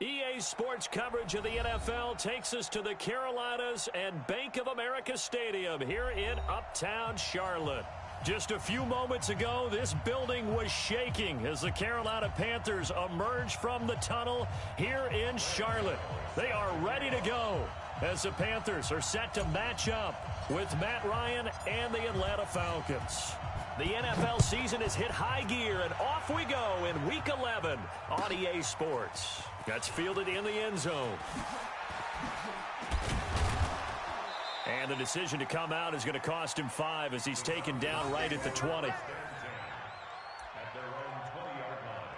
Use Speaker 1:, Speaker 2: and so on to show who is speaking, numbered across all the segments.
Speaker 1: EA Sports coverage of the NFL takes us to the Carolinas and Bank of America Stadium here in Uptown Charlotte. Just a few moments ago, this building was shaking as the Carolina Panthers emerged from the tunnel here in Charlotte. They are ready to go as the Panthers are set to match up with Matt Ryan and the Atlanta Falcons. The NFL season has hit high gear, and off we go in Week 11 on EA Sports. That's fielded in the end zone. And the decision to come out is going to cost him 5 as he's taken down right at the 20.
Speaker 2: At their own 20-yard line.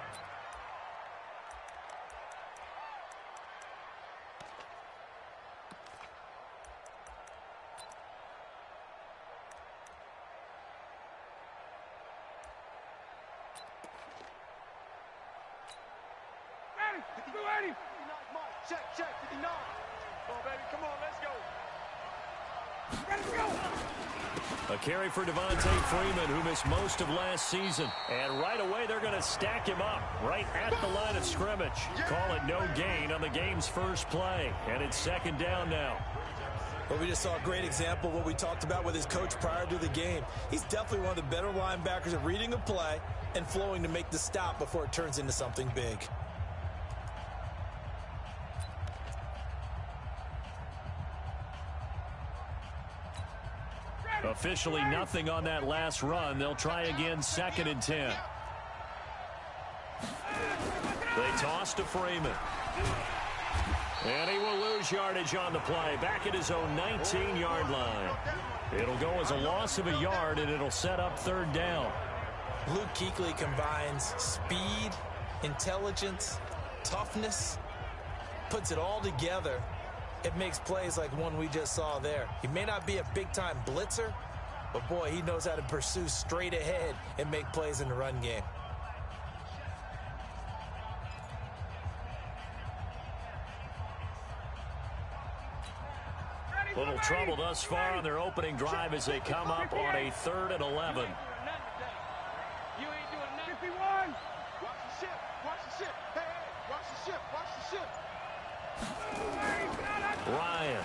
Speaker 3: Ready. 59, check, 59. Come on, baby, come on, let's go. Let's go.
Speaker 1: A carry for Devontae Freeman, who missed most of last season. And right away, they're going to stack him up right at the line of scrimmage. Call it no gain on the game's first play. And it's second down now.
Speaker 4: Well, we just saw a great example of what we talked about with his coach prior to the game. He's definitely one of the better linebackers at reading a play and flowing to make the stop before it turns into something big.
Speaker 1: Officially nothing on that last run. They'll try again, 2nd and 10. They toss to Freeman. And he will lose yardage on the play, back at his own 19-yard line. It'll go as a loss of a yard, and it'll set up 3rd down.
Speaker 4: Luke Kuechly combines speed, intelligence, toughness, puts it all together. It makes plays like one we just saw there. He may not be a big-time blitzer, but, boy, he knows how to pursue straight ahead and make plays in the run game.
Speaker 1: Little trouble thus far on their opening drive as they come up on a 3rd and 11.
Speaker 3: You ain't doing nothing. 51. Watch the ship. Watch the ship. Hey, watch the ship. Watch the ship.
Speaker 1: Ryan.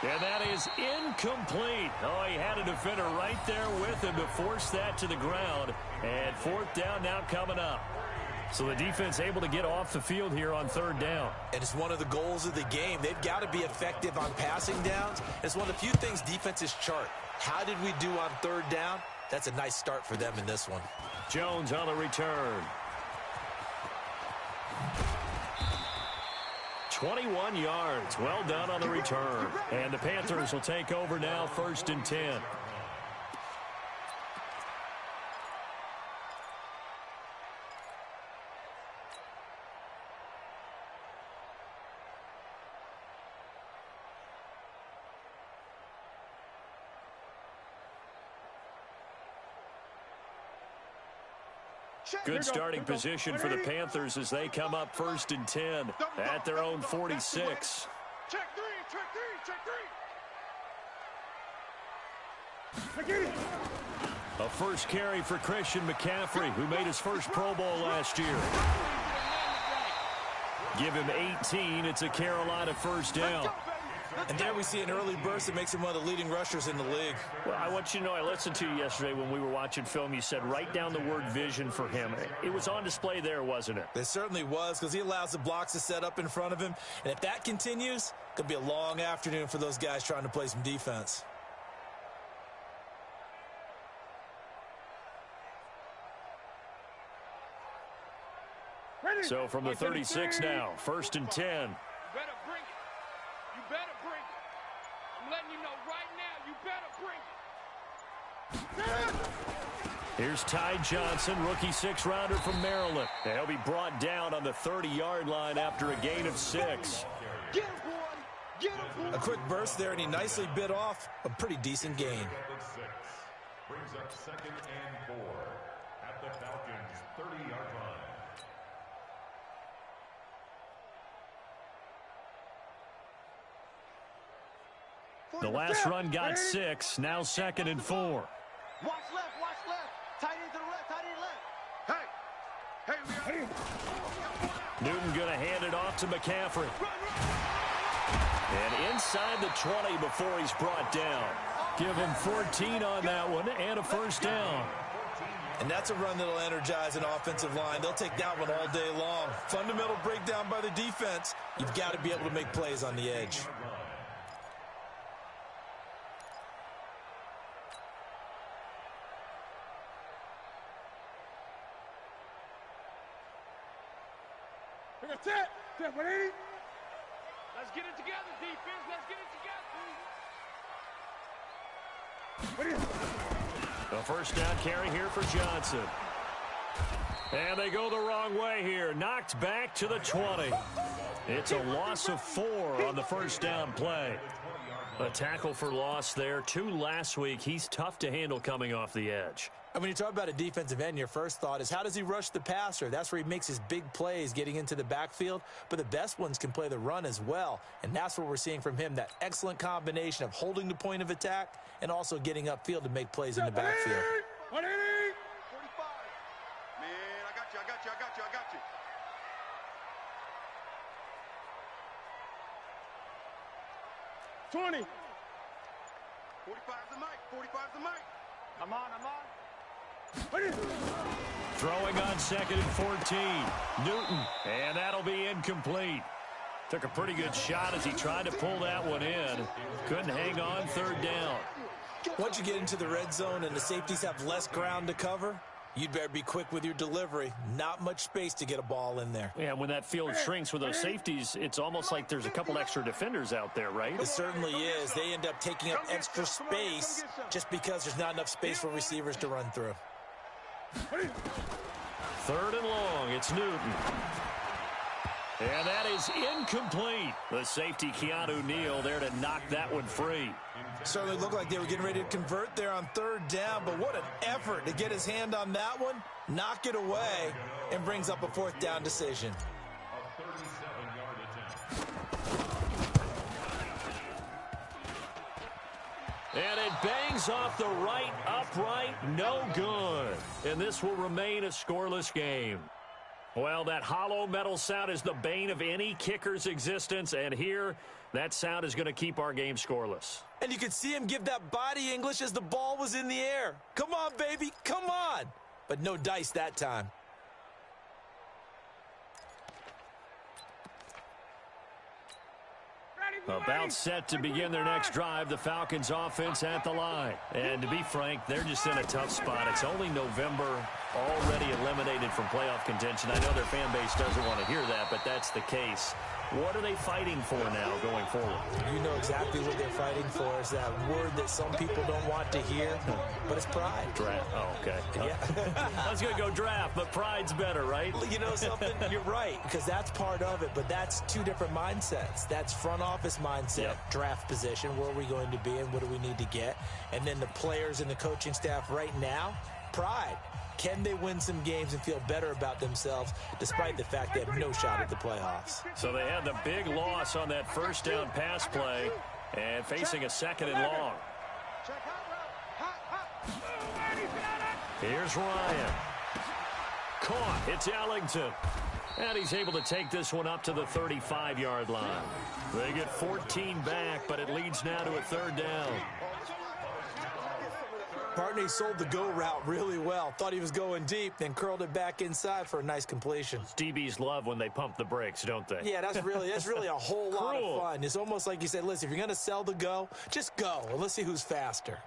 Speaker 1: And that is incomplete. Oh, he had a defender right there with him to force that to the ground. And 4th down now coming up. So the defense able to get off the field here on 3rd down.
Speaker 4: And it's one of the goals of the game. They've got to be effective on passing downs. It's one of the few things defenses chart. How did we do on 3rd down? That's a nice start for them in this one.
Speaker 1: Jones on the return. 21 yards. Well done on the return. And the Panthers will take over now, 1st and 10. Good starting position for the Panthers as they come up 1st and 10 at their own 46.
Speaker 3: Check 3, check 3, check 3.
Speaker 1: A first carry for Christian McCaffrey, who made his first Pro Bowl last year. Give him 18. It's a Carolina 1st down.
Speaker 4: And there we see an early burst that makes him one of the leading rushers in the league.
Speaker 1: Well, I want you to know, I listened to you yesterday when we were watching film. You said write down the word vision for him. It was on display there, wasn't it?
Speaker 4: It certainly was, because he allows the blocks to set up in front of him. And if that continues, it could be a long afternoon for those guys trying to play some defense.
Speaker 1: So from the 36 now, 1st and 10.
Speaker 3: You better bring it. You better bring it. I'm letting you know right now, you better bring it.
Speaker 1: Here's Ty Johnson, rookie 6th-rounder from Maryland. He'll be brought down on the 30-yard line after a gain of 6.
Speaker 3: Get him, boy. Get him, boy.
Speaker 4: A quick burst there, and he nicely bit off a pretty decent gain.
Speaker 2: Brings up 2nd and 4 at the Falcons' 30-yard line.
Speaker 1: The last run got 6, now 2nd and 4.
Speaker 3: Watch left, watch left. Tight end to the left, tight end left. Hey,
Speaker 1: Newton going to hand it off to McCaffrey. And inside the 20 before he's brought down. Give him 14 on that one and a first down.
Speaker 4: And that's a run that'll energize an offensive line. They'll take that one all day long. Fundamental breakdown by the defense. You've got to be able to make plays on the edge.
Speaker 3: That's it. 180. Let's get it together, defense. Let's get it together.
Speaker 1: A first down carry here for Johnson. And they go the wrong way here. Knocked back to the 20. It's a loss of 4 on the first down play. A tackle for loss there. 2 last week. He's tough to handle coming off the edge.
Speaker 4: And when you talk about a defensive end, your first thought is how does he rush the passer? That's where he makes his big plays getting into the backfield. But the best ones can play the run as well. And that's what we're seeing from him, that excellent combination of holding the point of attack and also getting upfield to make plays in the backfield.
Speaker 3: 180. 45. Man, I got you. 20. 45's the mic. 45's the mic. I'm on.
Speaker 1: Throwing on 2nd and 14. Newton. And that'll be incomplete. Took a pretty good shot as he tried to pull that one in. Couldn't hang on 3rd down.
Speaker 4: Once you get into the red zone and the safeties have less ground to cover, you'd better be quick with your delivery. Not much space to get a ball in there.
Speaker 1: Yeah, when that field shrinks with those safeties, it's almost like there's a couple extra defenders out there, right?
Speaker 4: It certainly is. They end up taking up extra space just because there's not enough space for receivers to run through.
Speaker 1: 3rd and long. It's Newton. And that is incomplete. The safety, Keanu Neal, there to knock that one free.
Speaker 4: Certainly looked like they were getting ready to convert there on 3rd down, but what an effort to get his hand on that one, knock it away, and brings up a 4th down decision.
Speaker 2: A 37-yard attempt.
Speaker 1: And it bangs off the right upright, no good. And this will remain a scoreless game. Well, that hollow metal sound is the bane of any kicker's existence, and here, that sound is going to keep our game scoreless.
Speaker 4: And you could see him give that body English as the ball was in the air. Come on, baby, come on. But no dice that time.
Speaker 1: About set to begin their next drive, the Falcons offense at the line. And to be frank, they're just in a tough spot. It's only November, already eliminated from playoff contention. I know their fan base doesn't want to hear that, but that's the case. What are they fighting for now going forward?
Speaker 4: You know exactly what they're fighting for. Is that word that some people don't want to hear, but it's pride.
Speaker 1: Draft. Oh, okay.
Speaker 4: Yeah.
Speaker 1: I was going to go draft, but pride's better, right?
Speaker 4: You know something? You're right, because that's part of it, but that's 2 different mindsets. That's front office mindset, draft position, where are we going to be and what do we need to get? And then the players and the coaching staff right now, pride. Can they win some games and feel better about themselves despite the fact they have no shot at the playoffs?
Speaker 1: So they had the big loss on that first down pass play and facing a 2nd and long. Here's Ryan. Caught. It's Ellington. And he's able to take this one up to the 35-yard line. They get 14 back, but it leads now to a 3rd down.
Speaker 4: Partney sold the go route really well. Thought he was going deep, then curled it back inside for a nice completion.
Speaker 1: DBs love when they pump the brakes, don't they?
Speaker 4: Yeah, that's really a whole lot of fun. It's almost like you said, listen, if you're going to sell the go, just go, and let's see who's faster.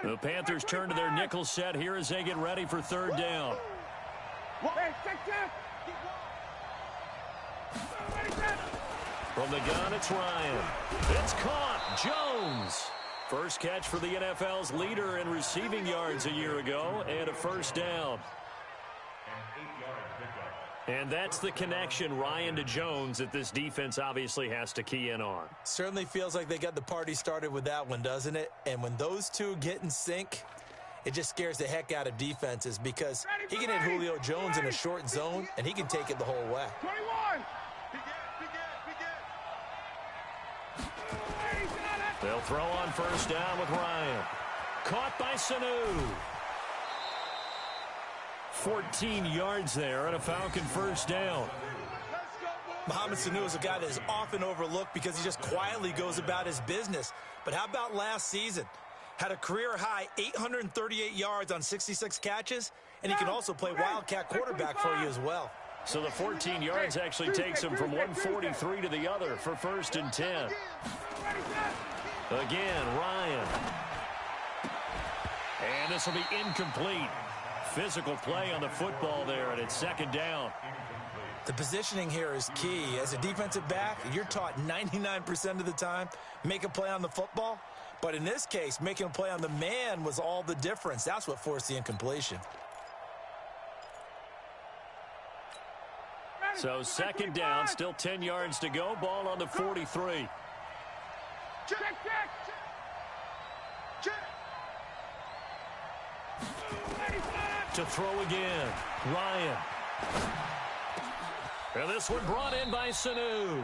Speaker 1: The Panthers turn to their nickel set here as they get ready for 3rd down. From the gun, it's Ryan. It's caught. Jones. First catch for the NFL's leader in receiving yards a year ago, and a first down. And that's the connection, Ryan to Jones, that this defense obviously has to key in on.
Speaker 4: Certainly feels like they got the party started with that one, doesn't it? And when those two get in sync, it just scares the heck out of defenses because he can hit Julio Jones in a short zone, and he can take it the whole way.
Speaker 3: 21.
Speaker 1: They'll throw on first down with Ryan. Caught by Sanu. 14 yards there and a Falcon first down.
Speaker 4: Mohamed Sanu is a guy that is often overlooked because he just quietly goes about his business. But how about last season? Had a career-high 838 yards on 66 catches, and he can also play Wildcat quarterback for you as well.
Speaker 1: So the 14 yards actually takes him from 143 to the other for 1st and 10. Again, Ryan. And this will be incomplete. Physical play on the football there, and it's 2nd down.
Speaker 4: The positioning here is key. As a defensive back, you're taught 99% of the time, make a play on the football. But in this case, making a play on the man was all the difference. That's what forced the incompletion.
Speaker 1: So 2nd down, still 10 yards to go. Ball on the 43.
Speaker 3: Check.
Speaker 1: To throw again, Ryan. And this one brought in by Sanu.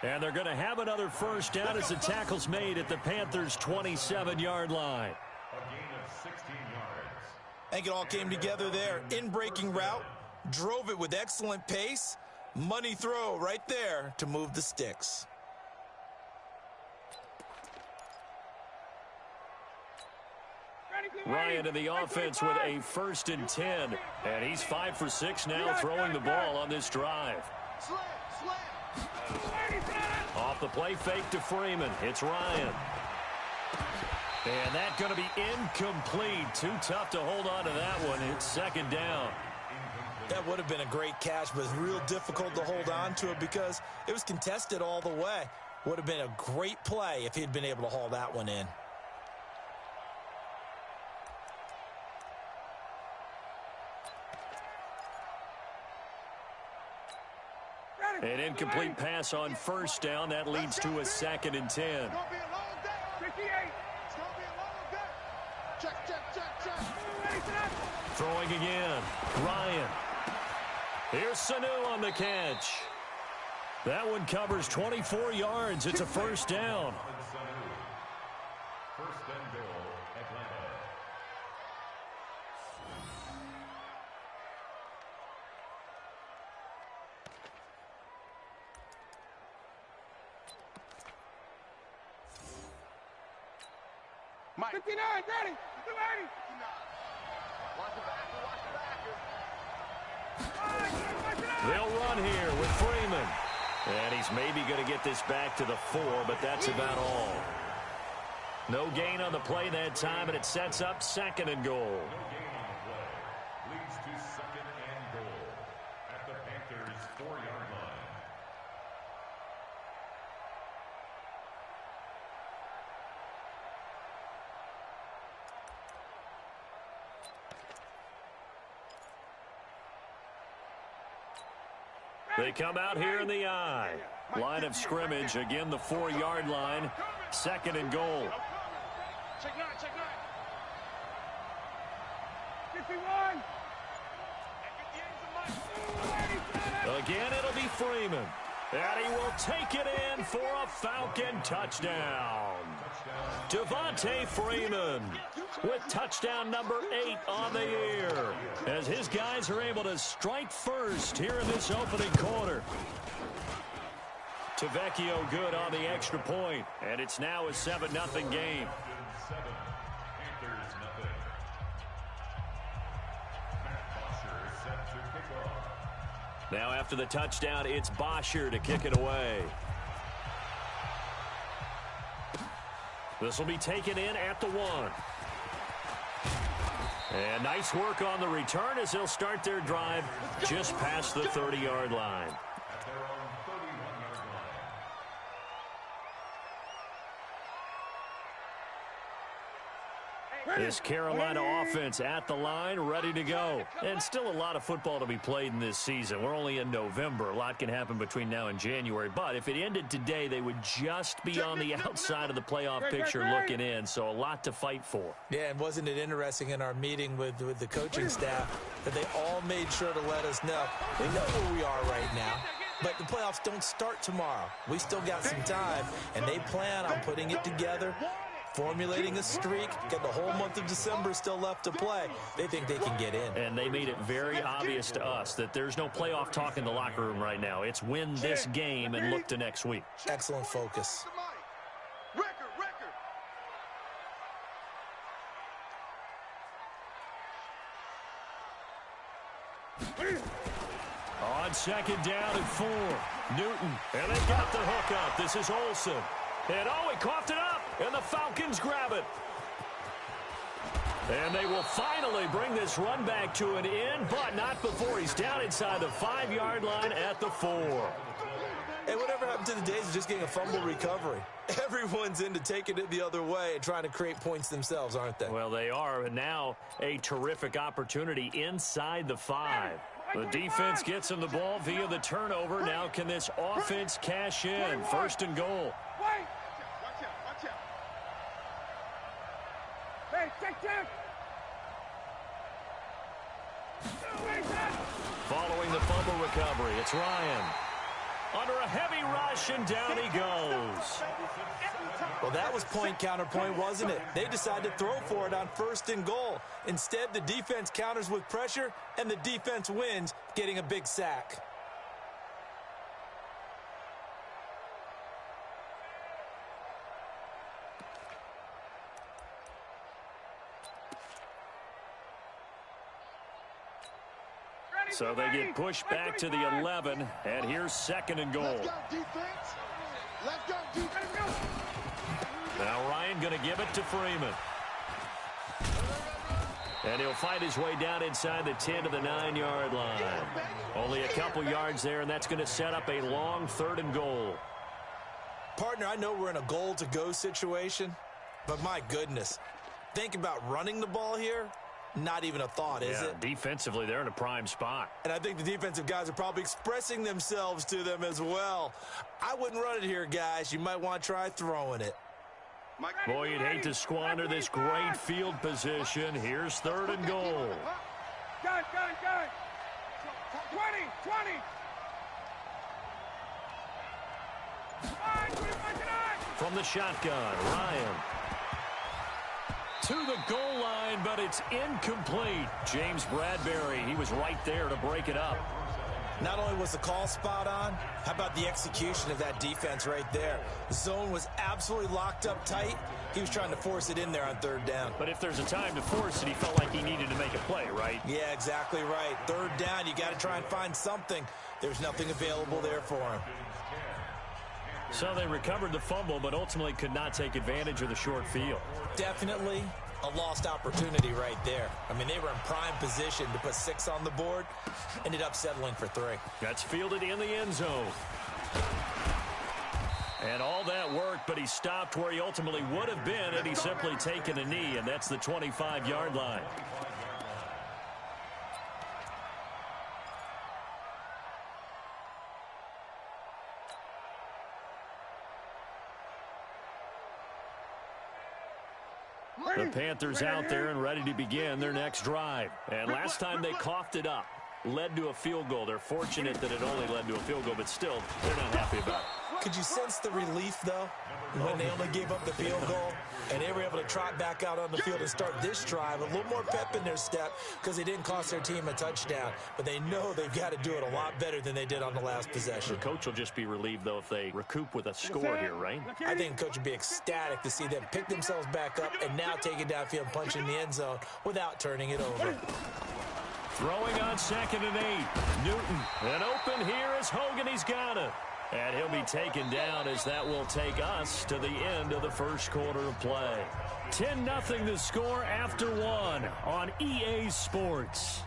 Speaker 1: And they're going to have another first down as the tackle's made at the Panthers' 27-yard line.
Speaker 2: A gain of 16 yards.
Speaker 4: I think it all came together there. In-breaking route, drove it with excellent pace. Money throw right there to move the sticks.
Speaker 1: Ryan in the offense with a 1st and 10. And he's 5 for 6 now throwing the ball on this drive. Off the play fake to Freeman. It's Ryan. And that's going to be incomplete. Too tough to hold on to that one. It's 2nd down.
Speaker 4: That would have been a great catch, but it's real difficult to hold on to it because it was contested all the way. Would have been a great play if he'd been able to haul that one in.
Speaker 1: An incomplete pass on 1st down. That leads to a 2nd and 10.
Speaker 3: It's going to be a long day. 58. It's going to be a long day. Check.
Speaker 1: Throwing again. Ryan. Here's Sanu on the catch. That one covers 24 yards. It's a 1st down.
Speaker 2: 1st and goal, Atlanta.
Speaker 3: Mike. 59, ready. 280. Watch the back.
Speaker 1: They'll run here with Freeman. And he's maybe going to get this back to the 4, but that's about all. No gain on the play that time, and it sets up 2nd and goal.
Speaker 2: No gain on the play. Leads to 2nd and goal at the Panthers' 4-yard line.
Speaker 1: They come out here in the I. Line of scrimmage, again the 4-yard line. 2nd and goal.
Speaker 3: Check 9. 51.
Speaker 1: Again, it'll be Freeman. And he will take it in for a Falcon touchdown. Devontae Freeman with touchdown number 8 on the year, as his guys are able to strike first here in this opening quarter. Tavecchio good on the extra point, and it's now a 7-0 game.
Speaker 2: 7, Panthers nothing. Matt Bosher set to kick off.
Speaker 1: Now after the touchdown, it's Bosher to kick it away. This will be taken in at the 1. And nice work on the return as they'll start their drive just past the 30-yard line.
Speaker 2: At their own 31-yard line.
Speaker 1: This Carolina offense at the line, ready to go. And still a lot of football to be played in this season. We're only in November. A lot can happen between now and January. But if it ended today, they would just be on the outside of the playoff picture looking in. So a lot to fight for.
Speaker 4: Yeah, and wasn't it interesting in our meeting with the coaching staff that they all made sure to let us know. We know where we are right now, but the playoffs don't start tomorrow. We still got some time, and they plan on putting it together formulating a streak, got the whole month of December still left to play. They think they can get in.
Speaker 1: And they made it very obvious to us that there's no playoff talk in the locker room right now. It's win this game and look to next week.
Speaker 4: Excellent focus.
Speaker 1: On second down and 4, Newton, and they got the hook up. This is Olsen. And he coughed it up, and the Falcons grab it. And they will finally bring this run back to an end, but not before he's down inside the 5-yard line at the 4.
Speaker 4: Hey, whatever happened to the days of just getting a fumble recovery? Everyone's into taking it the other way and trying to create points themselves, aren't they?
Speaker 1: Well, they are, and now a terrific opportunity inside the 5. The defense gets him the ball via the turnover. Now can this offense cash in? 1st and goal.
Speaker 3: Watch out. Hey, check.
Speaker 1: Following the fumble recovery, it's Ryan. Under a heavy rush, and down he goes.
Speaker 4: Well, that was point counterpoint, wasn't it? They decided to throw for it on 1st and goal. Instead, the defense counters with pressure, and the defense wins, getting a big sack.
Speaker 1: So they get pushed back to the 11, and here's 2nd and goal.
Speaker 3: Let's go, defense. Let's go, defense.
Speaker 1: Now Ryan going to give it to Freeman. And he'll fight his way down inside the 10 to the 9-yard line. Only a couple yards there, and that's going to set up a long 3rd and goal.
Speaker 4: Partner, I know we're in a goal-to-go situation, but my goodness, think about running the ball here. Not even a thought, is it?
Speaker 1: Defensively, they're in a prime spot.
Speaker 4: And I think the defensive guys are probably expressing themselves to them as well. I wouldn't run it here, guys. You might want to try throwing it.
Speaker 1: Boy, you'd hate to squander this great field position. Here's 3rd and goal.
Speaker 3: Gun. 20.
Speaker 1: From the shotgun, Ryan. To the goal line, but it's incomplete. James Bradbury, he was right there to break it up.
Speaker 4: Not only was the call spot on, how about the execution of that defense right there? The zone was absolutely locked up tight. He was trying to force it in there on 3rd down.
Speaker 1: But if there's a time to force it, he felt like he needed to make a play, right?
Speaker 4: Yeah, exactly right. 3rd down, you got to try and find something. There's nothing available there for him.
Speaker 1: So they recovered the fumble, but ultimately could not take advantage of the short field.
Speaker 4: Definitely a lost opportunity right there. I mean, they were in prime position to put 6 on the board. Ended up settling for 3.
Speaker 1: That's fielded in the end zone. And all that worked, but he stopped where he ultimately would have been had he simply taken a knee, and that's the 25-yard line. The Panthers out there and ready to begin their next drive. And last time they coughed it up, led to a field goal. They're fortunate that it only led to a field goal, but still, they're not happy about it.
Speaker 4: Could you sense the relief, though, when they only gave up the field goal and they were able to trot back out on the field and start this drive? A little more pep in their step because they didn't cost their team a touchdown, but they know they've got to do it a lot better than they did on the last possession.
Speaker 1: The coach will just be relieved, though, if they recoup with a score here, right?
Speaker 4: I think the coach would be ecstatic to see them pick themselves back up and now take it downfield and punch in the end zone without turning it over.
Speaker 1: Throwing on 2nd and 8. Newton. And open here is Hogan. He's got it. And he'll be taken down as that will take us to the end of the first quarter of play. 10-0 the score after 1 on EA Sports.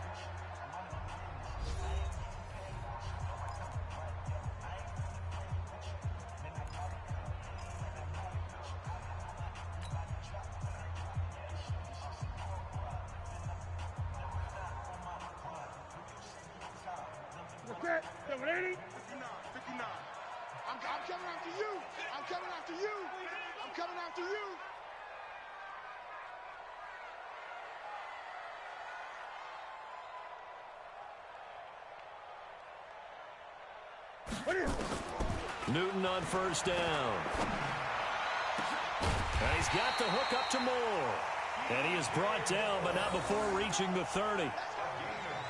Speaker 3: Okay, 780. 59. I'm coming after you. I'm coming after you. I'm coming after you.
Speaker 1: Newton on 1st down. And he's got the hook up to Moore. And he is brought down, but not before reaching the 30.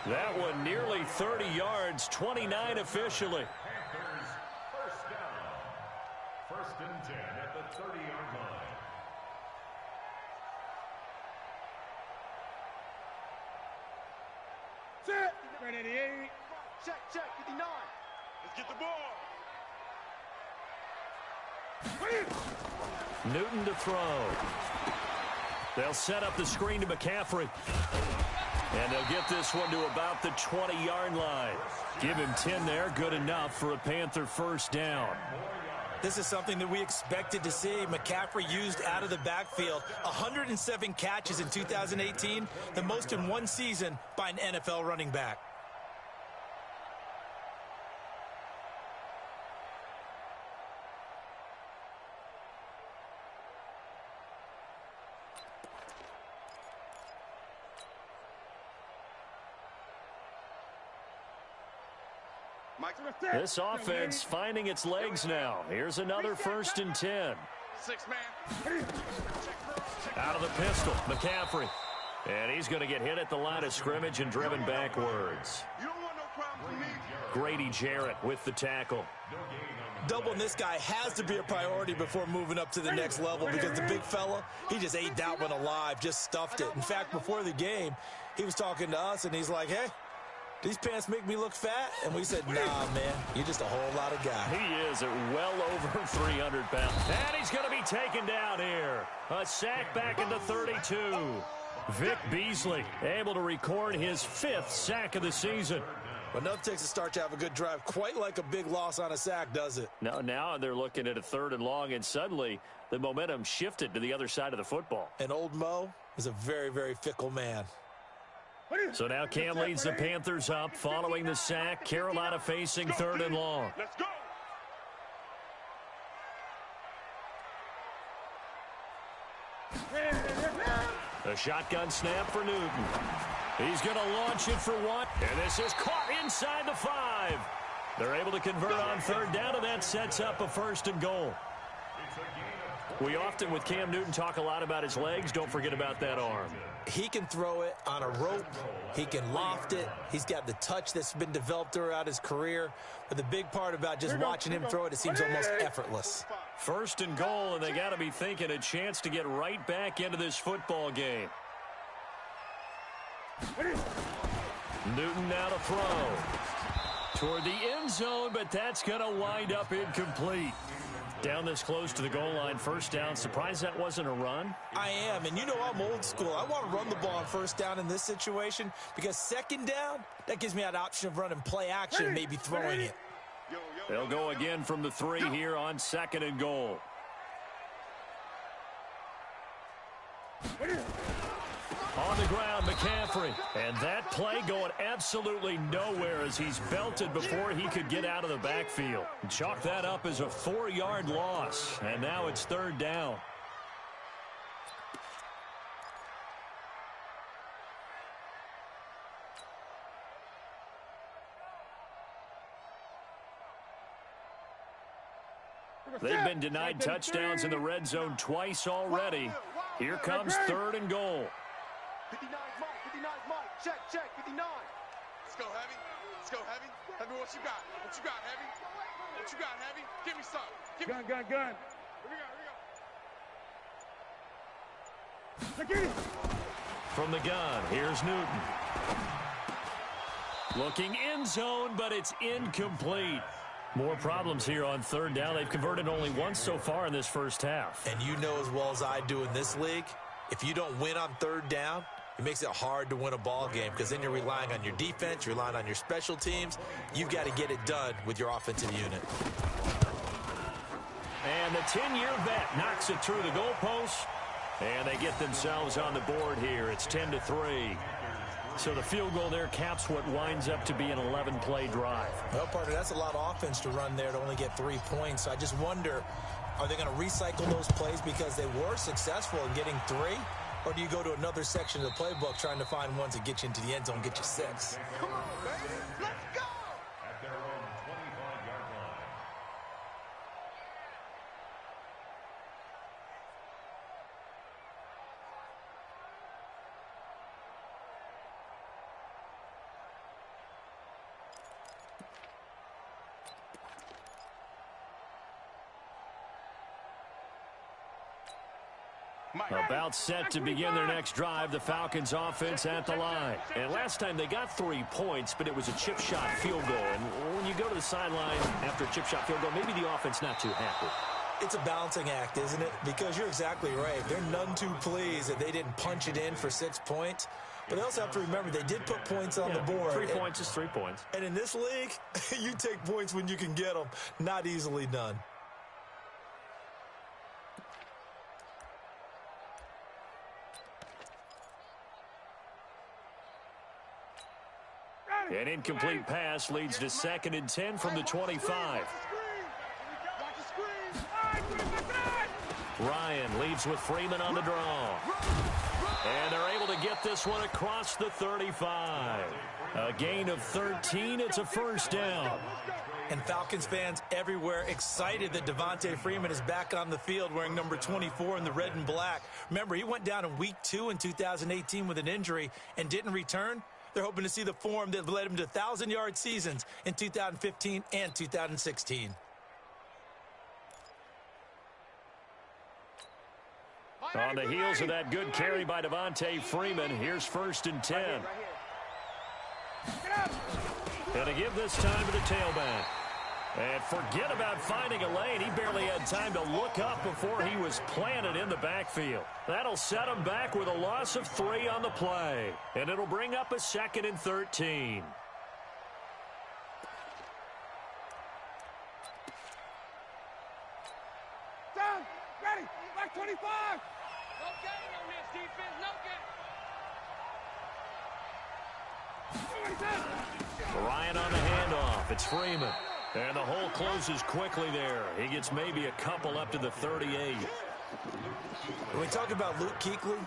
Speaker 1: That one nearly 30 yards, 29 officially.
Speaker 2: Panthers first down. First and 10 at the 30-yard line.
Speaker 3: Set. Right at the 8. Check, 59. Let's get the ball.
Speaker 1: Newton to throw. They'll set up the screen to McCaffrey. And they'll get this one to about the 20-yard line. Give him 10 there, good enough for a Panther first down.
Speaker 4: This is something that we expected to see. McCaffrey used out of the backfield. 107 catches in 2018, the most in one season by an NFL running back.
Speaker 1: This offense finding its legs now. Here's another first and 10.
Speaker 3: 6 man.
Speaker 1: Out of the pistol, McCaffrey. And he's going to get hit at the line of scrimmage and driven backwards.
Speaker 3: You don't want no problem with me.
Speaker 1: Grady Jarrett with the tackle.
Speaker 4: Doubling this guy has to be a priority before moving up to the next level because the big fella, he just ate that one alive, just stuffed it. In fact, before the game, he was talking to us, and he's like, hey, these pants make me look fat? And we said, nah, man, you're just a whole lot of guy.
Speaker 1: He is at well over 300 pounds. And he's going to be taken down here. A sack back into 32. Vic Beasley able to record his 5th sack of the season.
Speaker 4: Enough takes a start to have a good drive, quite like a big loss on a sack, does it?
Speaker 1: Now they're looking at a 3rd and long, and suddenly the momentum shifted to the other side of the football.
Speaker 4: And old Mo is a very, very fickle man.
Speaker 1: So now Cam leads the Panthers up following the sack. Carolina facing 3rd and long.
Speaker 3: Let's go.
Speaker 1: A shotgun snap for Newton. He's going to launch it for one. And this is caught inside the 5. They're able to convert on 3rd down, and that sets up a 1st and goal. We often, with Cam Newton, talk a lot about his legs. Don't forget about that arm.
Speaker 4: He can throw it on a rope. He can loft it. He's got the touch that's been developed throughout his career. But the big part about just watching him throw it, it seems almost effortless.
Speaker 1: 1st and goal, and they got to be thinking a chance to get right back into this football game. Newton now to throw. Toward the end zone, but that's going to wind up incomplete. Down this close to the goal line, 1st down. Surprised that wasn't a run?
Speaker 4: I am, and you know I'm old school. I want to run the ball on 1st down in this situation because 2nd down, that gives me that option of running play action and maybe throwing it.
Speaker 1: They'll go again from the 3 here on 2nd and goal. On the ground, McCaffrey. And that play going absolutely nowhere as he's belted before he could get out of the backfield. Chalk that up as a 4-yard loss. And now it's 3rd down. They've been denied touchdowns in the red zone twice already. Here comes 3rd and goal.
Speaker 3: 59 Mike. Check, 59. Let's go, Heavy. Heavy, what you got? Heavy? What you got, Heavy? Give me some. Gun. Here we go.
Speaker 1: From the gun, here's Newton. Looking end zone, but it's incomplete. More problems here on 3rd down. They've converted only once so far in this first half.
Speaker 4: And you know as well as I do in this league, if you don't win on 3rd down, it makes it hard to win a ball game because then you're relying on your defense, you're relying on your special teams. You've got to get it done with your offensive unit.
Speaker 1: And the 10-year vet knocks it through the goalpost, and they get themselves on the board here. It's 10-3. So the field goal there caps what winds up to be an 11-play drive.
Speaker 4: Well, partner, that's a lot of offense to run there to only get 3 points. So I just wonder, are they going to recycle those plays because they were successful in getting 3? Or do you go to another section of the playbook trying to find ones that get you into the end zone, get you 6?
Speaker 3: Come on, baby. Let's go.
Speaker 2: At their own 25-yard line.
Speaker 1: About set to begin their next drive, the Falcons offense at the line. And last time they got 3 points, but it was a chip shot field goal. And when you go to the sideline after a chip shot field goal, maybe the offense not too happy.
Speaker 4: It's a balancing act, isn't it? Because you're exactly right. They're none too pleased that they didn't punch it in for 6 points. But they also have to remember they did put points on the board.
Speaker 1: 3 points is 3 points.
Speaker 4: And in this league, you take points when you can get them. Not easily done.
Speaker 1: An incomplete pass leads to 2nd and 10 from the 25. Ryan leads with Freeman on the draw. And they're able to get this one across the 35. A gain of 13. It's a first down.
Speaker 4: And Falcons fans everywhere excited that Devontae Freeman is back on the field wearing number 24 in the red and black. Remember, he went down in week 2 in 2018 with an injury and didn't return. They're hoping to see the form that led him to 1,000-yard seasons in 2015 and 2016.
Speaker 1: On the heels of that good carry by Devontae Freeman, here's 1st and 10. And to give this time to the tailback. And forget about finding a lane. He barely had time to look up before he was planted in the backfield. That'll set him back with a loss of 3 on the play. And it'll bring up a 2nd and 13.
Speaker 3: Down, ready, back 25. No gain on this defense, no gain.
Speaker 1: Ryan on the handoff. It's Freeman. And the hole closes quickly there. He gets maybe a couple up to the 38.
Speaker 4: When we talk about Luke Kuechly,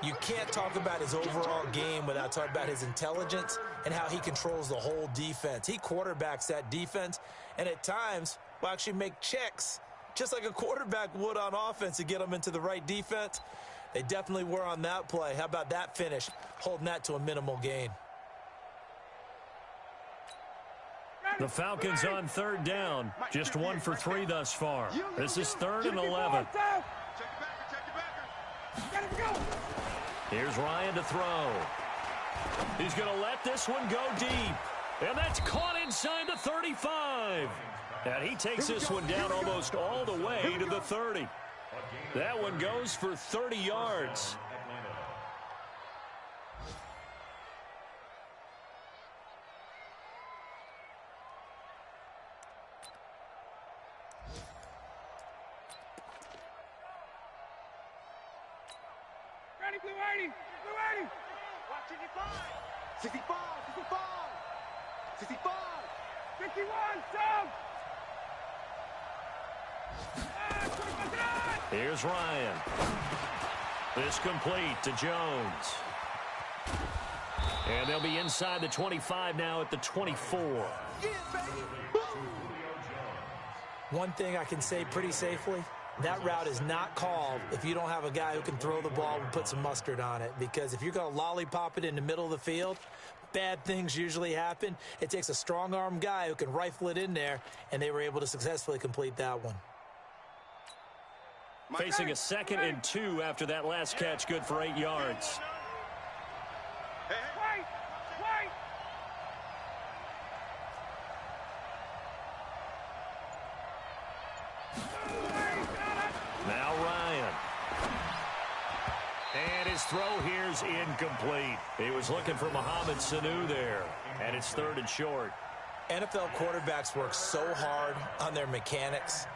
Speaker 4: you can't talk about his overall game without talking about his intelligence and how he controls the whole defense. He quarterbacks that defense and at times will actually make checks just like a quarterback would on offense to get them into the right defense. They definitely were on that play. How about that finish, holding that to a minimal gain?
Speaker 1: The Falcons on 3rd down. Just 1 for 3 thus far. This is 3rd and 11. Here's Ryan to throw. He's going to let this one go deep. And that's caught inside the 35. And he takes this one down almost all the way to the 30. That one goes for 30 yards.
Speaker 3: Blue 80, Blue 80. Watch 65. 65, 65. 65. 51, Sam.
Speaker 1: Here's Ryan. This complete to Jones. And they'll be inside the 25 now at the 24.
Speaker 3: Yeah, baby.
Speaker 4: One thing I can say pretty safely, that route is not called if you don't have a guy who can throw the ball and put some mustard on it. Because if you're going to lollipop it in the middle of the field, bad things usually happen. It takes a strong-arm guy who can rifle it in there, and they were able to successfully complete that one.
Speaker 1: Facing a 2nd and 2 after that last catch, good for 8 yards.
Speaker 3: Wait, wait.
Speaker 1: Now Ryan. And his throw here's incomplete. He was looking for Mohamed Sanu there. And it's 3rd and short.
Speaker 4: NFL quarterbacks work so hard on their mechanics,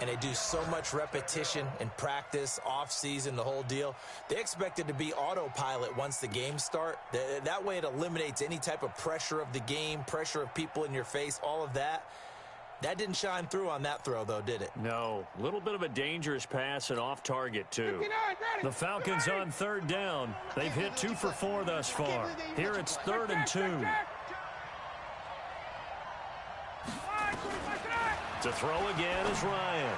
Speaker 4: and they do so much repetition and practice, off-season, the whole deal. They expect it to be autopilot once the games start. That way it eliminates any type of pressure of the game, pressure of people in your face, all of that. That didn't shine through on that throw, though, did it?
Speaker 1: No. A little bit of a dangerous pass and off target, too. The Falcons on 3rd down. They've hit 2 for 4 thus far. Here it's 3rd and 2. To throw again is Ryan.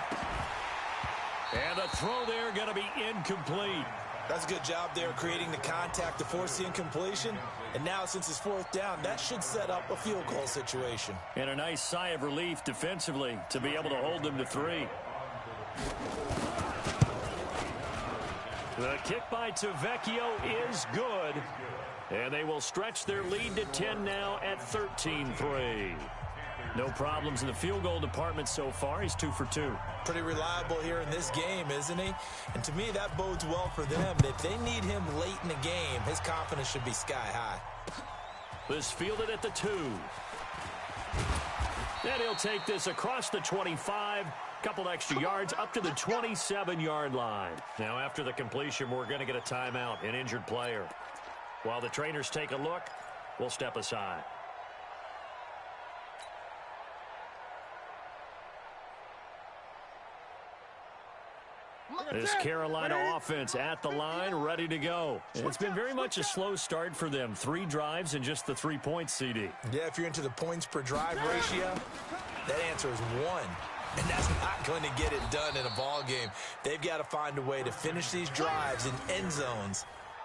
Speaker 1: And the throw there going to be incomplete.
Speaker 4: That's a good job there creating the contact to force the incompletion. And now since it's 4th down, that should set up a field goal situation.
Speaker 1: And a nice sigh of relief defensively to be able to hold them to 3. The kick by Tavecchio is good. And they will stretch their lead to 10 now at 13-3. No problems in the field goal department so far. He's 2 for 2.
Speaker 4: Pretty reliable here in this game, isn't he? And to me, that bodes well for them. If they need him late in the game, his confidence should be sky high.
Speaker 1: This fielded at the 2. And he'll take this across the 25. Couple extra yards up to the 27-yard line. Now, after the completion, we're going to get a timeout, an injured player. While the trainers take a look, we'll step aside. This Carolina offense at the line, ready to go. It's been very much a slow start for them. 3 drives and just the 3 points, CD.
Speaker 4: Yeah, if you're into the points per drive ratio, that answer is 1. And that's not going to get it done in a ball game. They've got to find a way to finish these drives in end zones,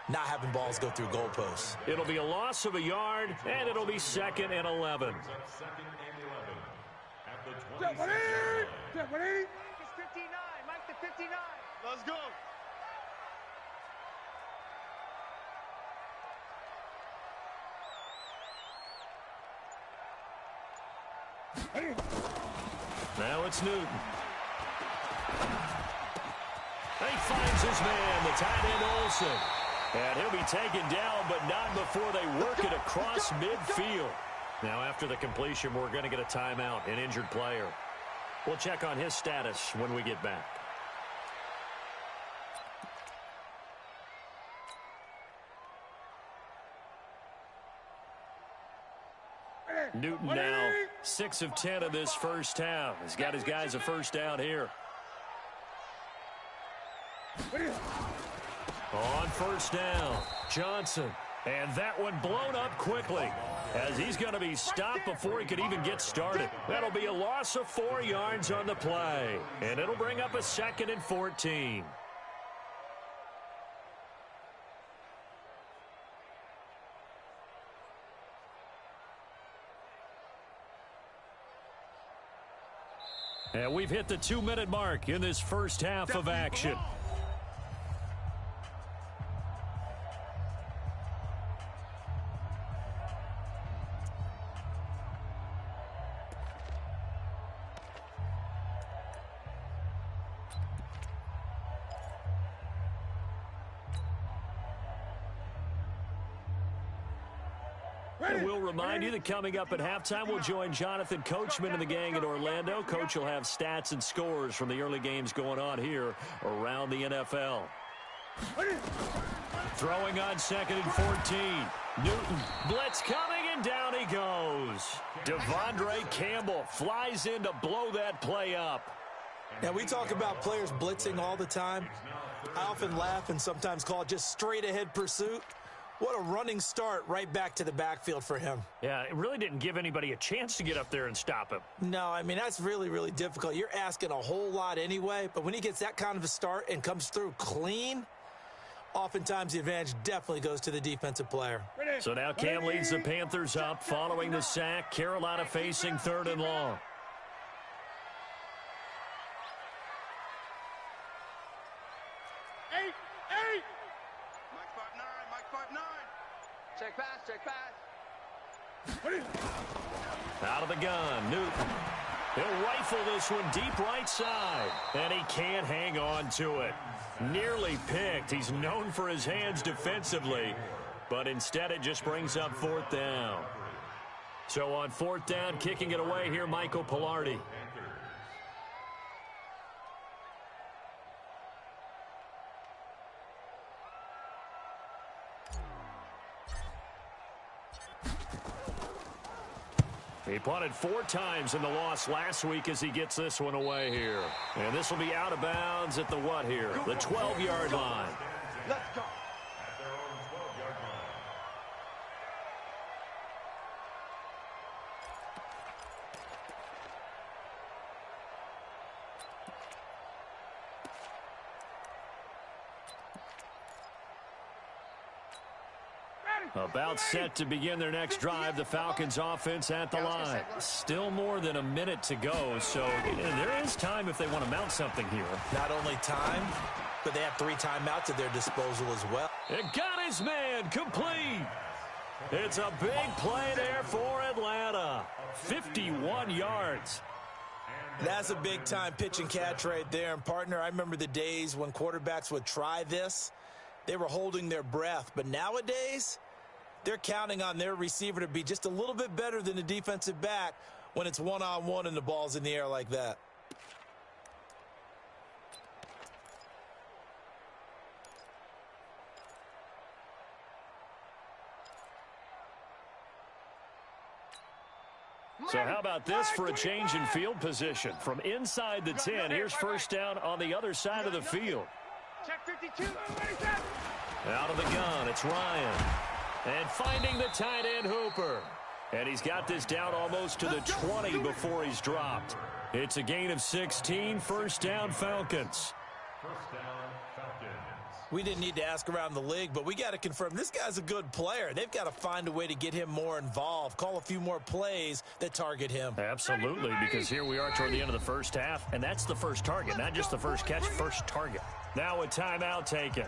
Speaker 4: not having balls go through goalposts.
Speaker 1: It'll be a loss of a yard, and it'll be 2nd and 11.
Speaker 3: It's 59. Mike the 59. Let's go.
Speaker 1: Now it's Newton. He finds his man, the tight end Olsen. And he'll be taken down, but not before they work it across midfield. Now after the completion, we're going to get a timeout, an injured player. We'll check on his status when we get back. Newton now 6 of 10 in this first half. He's got his guys a first down here. On first down, Johnson. And that one blown up quickly as he's going to be stopped before he could even get started. That'll be a loss of 4 yards on the play. And it'll bring up a 2nd and 14. And we've hit the 2-minute mark in this first half of action. And we'll remind you that coming up at halftime, we'll join Jonathan Coachman and the gang in Orlando. Coach will have stats and scores from the early games going on here around the NFL. Throwing on 2nd and 14. Newton, blitz coming, and down he goes. Devondre Campbell flies in to blow that play up.
Speaker 4: Now, we talk about players blitzing all the time. I often laugh and sometimes call it just straight-ahead pursuit. What a running start right back to the backfield for him.
Speaker 1: Yeah, it really didn't give anybody a chance to get up there and stop him.
Speaker 4: No, I mean, that's really, really difficult. You're asking a whole lot anyway, but when he gets that kind of a start and comes through clean, oftentimes the advantage definitely goes to the defensive player.
Speaker 1: So now Cam leads the Panthers up following the sack. Carolina facing 3rd and long.
Speaker 3: Check pass, check pass.
Speaker 1: Out of the gun, Newton. He'll rifle this one deep right side, and he can't hang on to it. Nearly picked. He's known for his hands defensively, but instead it just brings up 4th down. So on 4th down, kicking it away here, Michael Pilardi. He punted 4 times in the loss last week as he gets this one away here. And this will be out of bounds at the what here? The 12-yard line.
Speaker 3: Let's go.
Speaker 1: About set to begin their next drive, the Falcons offense at the line. Still more than a minute to go, so there is time if they want to mount something here.
Speaker 4: Not only time, but they have 3 timeouts at their disposal as well.
Speaker 1: It got his man complete. It's a big play there for Atlanta. 51 yards.
Speaker 4: That's a big-time pitch and catch right there. And, partner, I remember the days when quarterbacks would try this. They were holding their breath. But nowadays, they're counting on their receiver to be just a little bit better than the defensive back when it's one-on-one and the ball's in the air like that.
Speaker 1: So how about this for a change in field position? From inside the 10, here's first down on the other side of the field.
Speaker 3: Check 52.
Speaker 1: Out of the gun, it's Ryan. And finding the tight end, Hooper. And he's got this down almost to the 20 before he's dropped. It's a gain of 16, first down Falcons.
Speaker 2: First down, Falcons.
Speaker 4: We didn't need to ask around the league, but we got to confirm this guy's a good player. They've got to find a way to get him more involved, call a few more plays that target him.
Speaker 1: Absolutely, because here we are toward the end of the first half, and that's the first target, not just the first catch, first target. Now a timeout taken.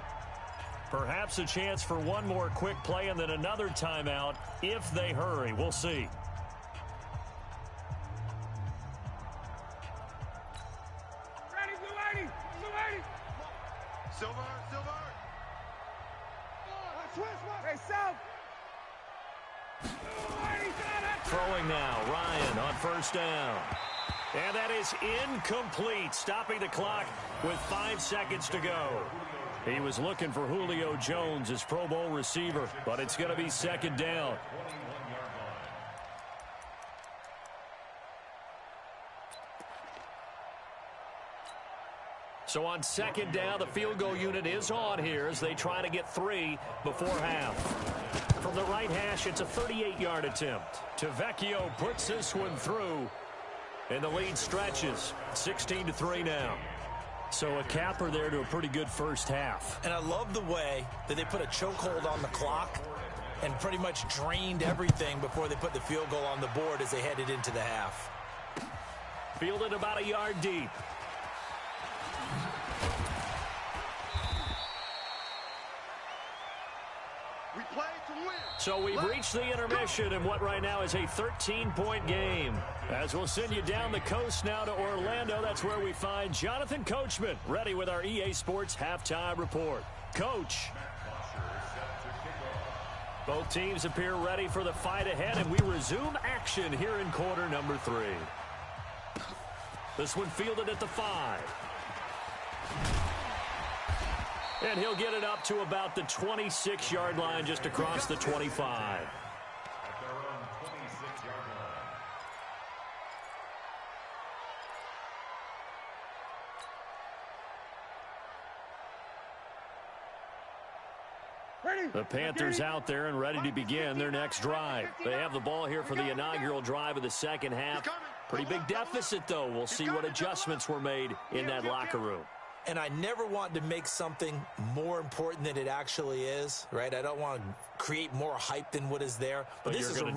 Speaker 1: Perhaps a chance for one more quick play and then another timeout if they hurry. We'll see.
Speaker 3: Silver. Hey, South.
Speaker 1: Throwing now, Ryan on first down. And that is incomplete, stopping the clock with 5 seconds to go. He was looking for Julio Jones, his Pro Bowl receiver, but it's going to be second down. So on second down, the field goal unit is on here as they try to get 3 before half. From the right hash, it's a 38-yard attempt. Tavecchio puts this one through, and the lead stretches 16-3 now. So a capper there to a pretty good first half.
Speaker 4: And I love the way that they put a chokehold on the clock and pretty much drained everything before they put the field goal on the board as they headed into the half.
Speaker 1: Fielded about a yard deep.
Speaker 3: We play to win.
Speaker 1: So we've reached the intermission in what right now is a 13-point game. As we'll send you down the coast now to Orlando, that's where we find Jonathan Coachman, ready with our EA Sports halftime report. Coach. Both teams appear ready for the fight ahead, and we resume action here in quarter number 3. This one fielded at the 5. And he'll get it up to about the 26-yard line, just across the 25.
Speaker 2: At their own 26-yard line.
Speaker 1: The Panthers out there and ready to begin their next drive. They have the ball here for the inaugural drive of the second half. Pretty big deficit, though. We'll see what adjustments were made in that locker room.
Speaker 4: And I never want to make something more important than it actually is, right? I don't want to create more hype than what is there. But this is
Speaker 1: I'm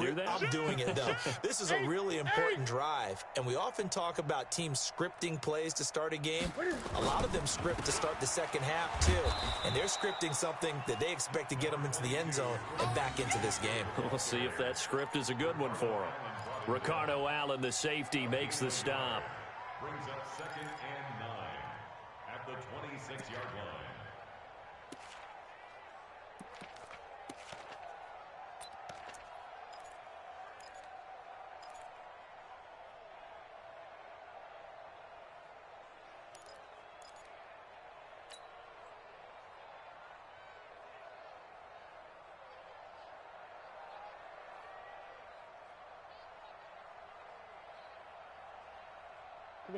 Speaker 4: doing it, though. This is a really important drive. And we often talk about teams scripting plays to start a game. A lot of them script to start the second half, too. And they're scripting something that they expect to get them into the end zone and back into this game.
Speaker 1: We'll see if that script is a good one for them. Ricardo Allen, the safety, makes the stop.
Speaker 2: Brings up second and 9 at the 26-yard line.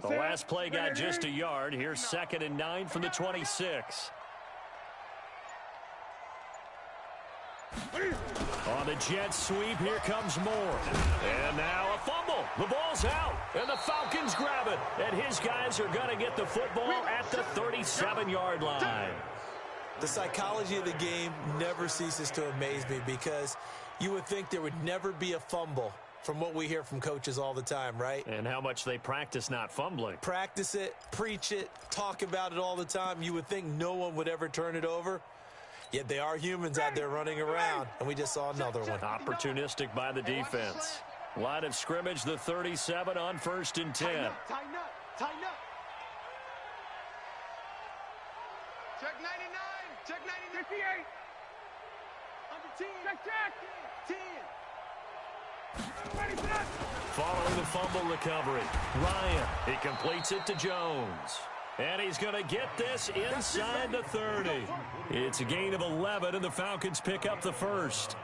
Speaker 1: The last play got just a yard. Here's second and 9 from the 26. On the jet sweep, here comes Moore. And now a fumble. The ball's out, and the Falcons grab it. And his guys are going to get the football at the 37-yard line.
Speaker 4: The psychology of the game never ceases to amaze me because you would think there would never be a fumble from what we hear from coaches all the time, right?
Speaker 1: And how much they practice not fumbling.
Speaker 4: Practice it, preach it, talk about it all the time. You would think no one would ever turn it over. Yet they are humans out there running around, and we just saw another one.
Speaker 1: Opportunistic by the defense. Line of scrimmage, the 37 on 1st and 10.
Speaker 3: Tighten up, tighten up. Check 99, check 99. 58. Under 10. Check. 10.
Speaker 1: Following the fumble recovery, Ryan, he completes it to Jones. And he's going to get this inside the 30. It's a gain of 11, and the Falcons pick up the first.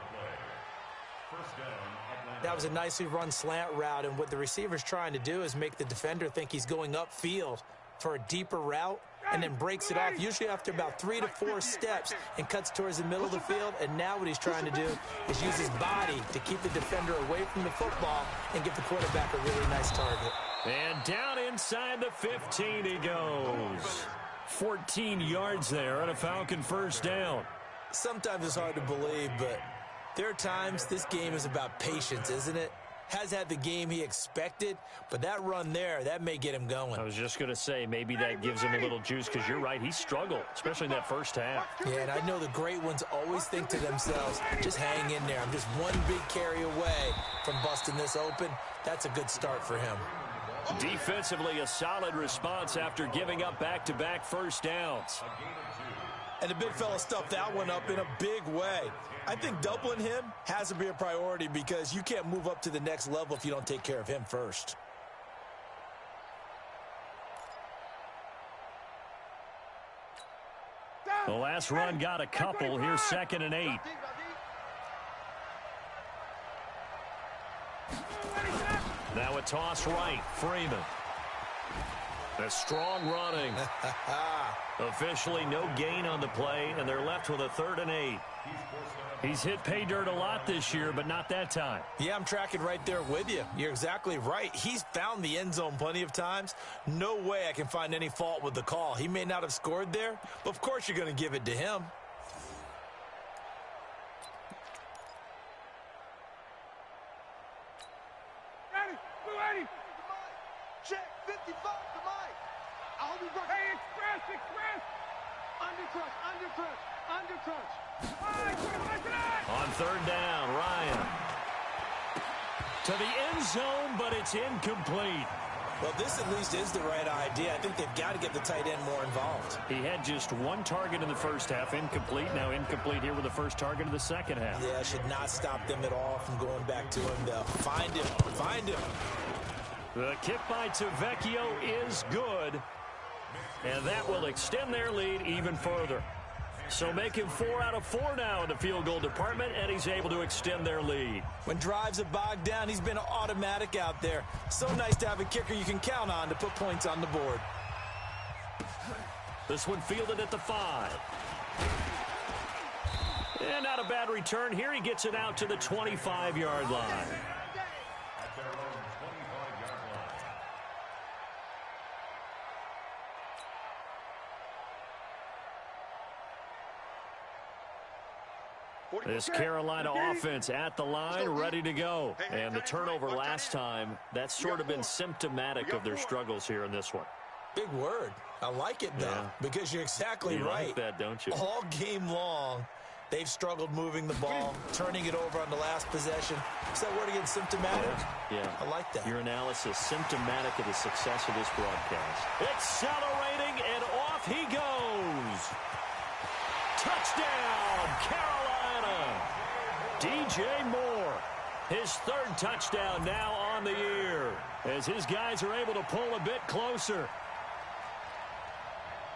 Speaker 4: That was a nicely run slant route, and what the receiver's trying to do is make the defender think he's going upfield for a deeper route, and then breaks it off, usually after about 3 to 4 steps, and cuts towards the middle of the field. And now what he's trying to do is use his body to keep the defender away from the football and give the quarterback a really nice target.
Speaker 1: And down inside the 15 he goes. 14 yards there on a Falcon first down.
Speaker 4: Sometimes it's hard to believe, but there are times this game is about patience, isn't it? Has had the game he expected, but that run there, that may get him going.
Speaker 1: I was just going to say, maybe that gives him a little juice, because you're right, he struggled, especially in that first half.
Speaker 4: Yeah, and I know the great ones always think to themselves, just hang in there. I'm just one big carry away from busting this open. That's a good start for him.
Speaker 1: Defensively, a solid response after giving up back-to-back first downs.
Speaker 4: And the big fella stuffed that one up in a big way. I think doubling him has to be a priority, because you can't move up to the next level if you don't take care of him first.
Speaker 1: The last run got a couple. Here's 2nd and 8. Now a toss right. Freeman. A strong running. Officially no gain on the play, and they're left with a 3rd and 8. He's hit pay dirt a lot this year, but not that time.
Speaker 4: Yeah, I'm tracking right there with you. You're exactly right. He's found the end zone plenty of times. No way I can find any fault with the call. He may not have scored there, but of course you're going to give it to him.
Speaker 3: Check 55 to Mike. I hope he runs. Hey, express. Undercrunch.
Speaker 1: On 3rd down, Ryan. To the end zone, but it's incomplete.
Speaker 4: Well, this at least is the right idea. I think they've got to get the tight end more involved.
Speaker 1: He had just 1 target in the first half, incomplete. Now incomplete here with the first target of the second half.
Speaker 4: Yeah, it should not stop them at all from going back to him, though. Find him.
Speaker 1: The kick by Tavecchio is good, and that will extend their lead even further. So making 4 out of 4 now in the field goal department, and he's able to extend their lead.
Speaker 4: When drives are bogged down, he's been automatic out there. So nice to have a kicker you can count on to put points on the board.
Speaker 1: This one fielded at the 5. And not a bad return here. He gets it out to the 25-yard line. This Carolina offense at the line, ready to go. And the turnover last time, that's sort of been symptomatic of their struggles here in this one.
Speaker 4: Big word. I like it, though, because you're exactly right.
Speaker 1: You like that, don't you?
Speaker 4: All game long, they've struggled moving the ball, turning it over on the last possession. Is that word again, symptomatic?
Speaker 1: Yeah.
Speaker 4: I like that.
Speaker 1: Your analysis, symptomatic of the success of this broadcast. Accelerating, and off he goes. Touchdown, Carolina. DJ Moore, his 3rd touchdown now on the year, as his guys are able to pull a bit closer.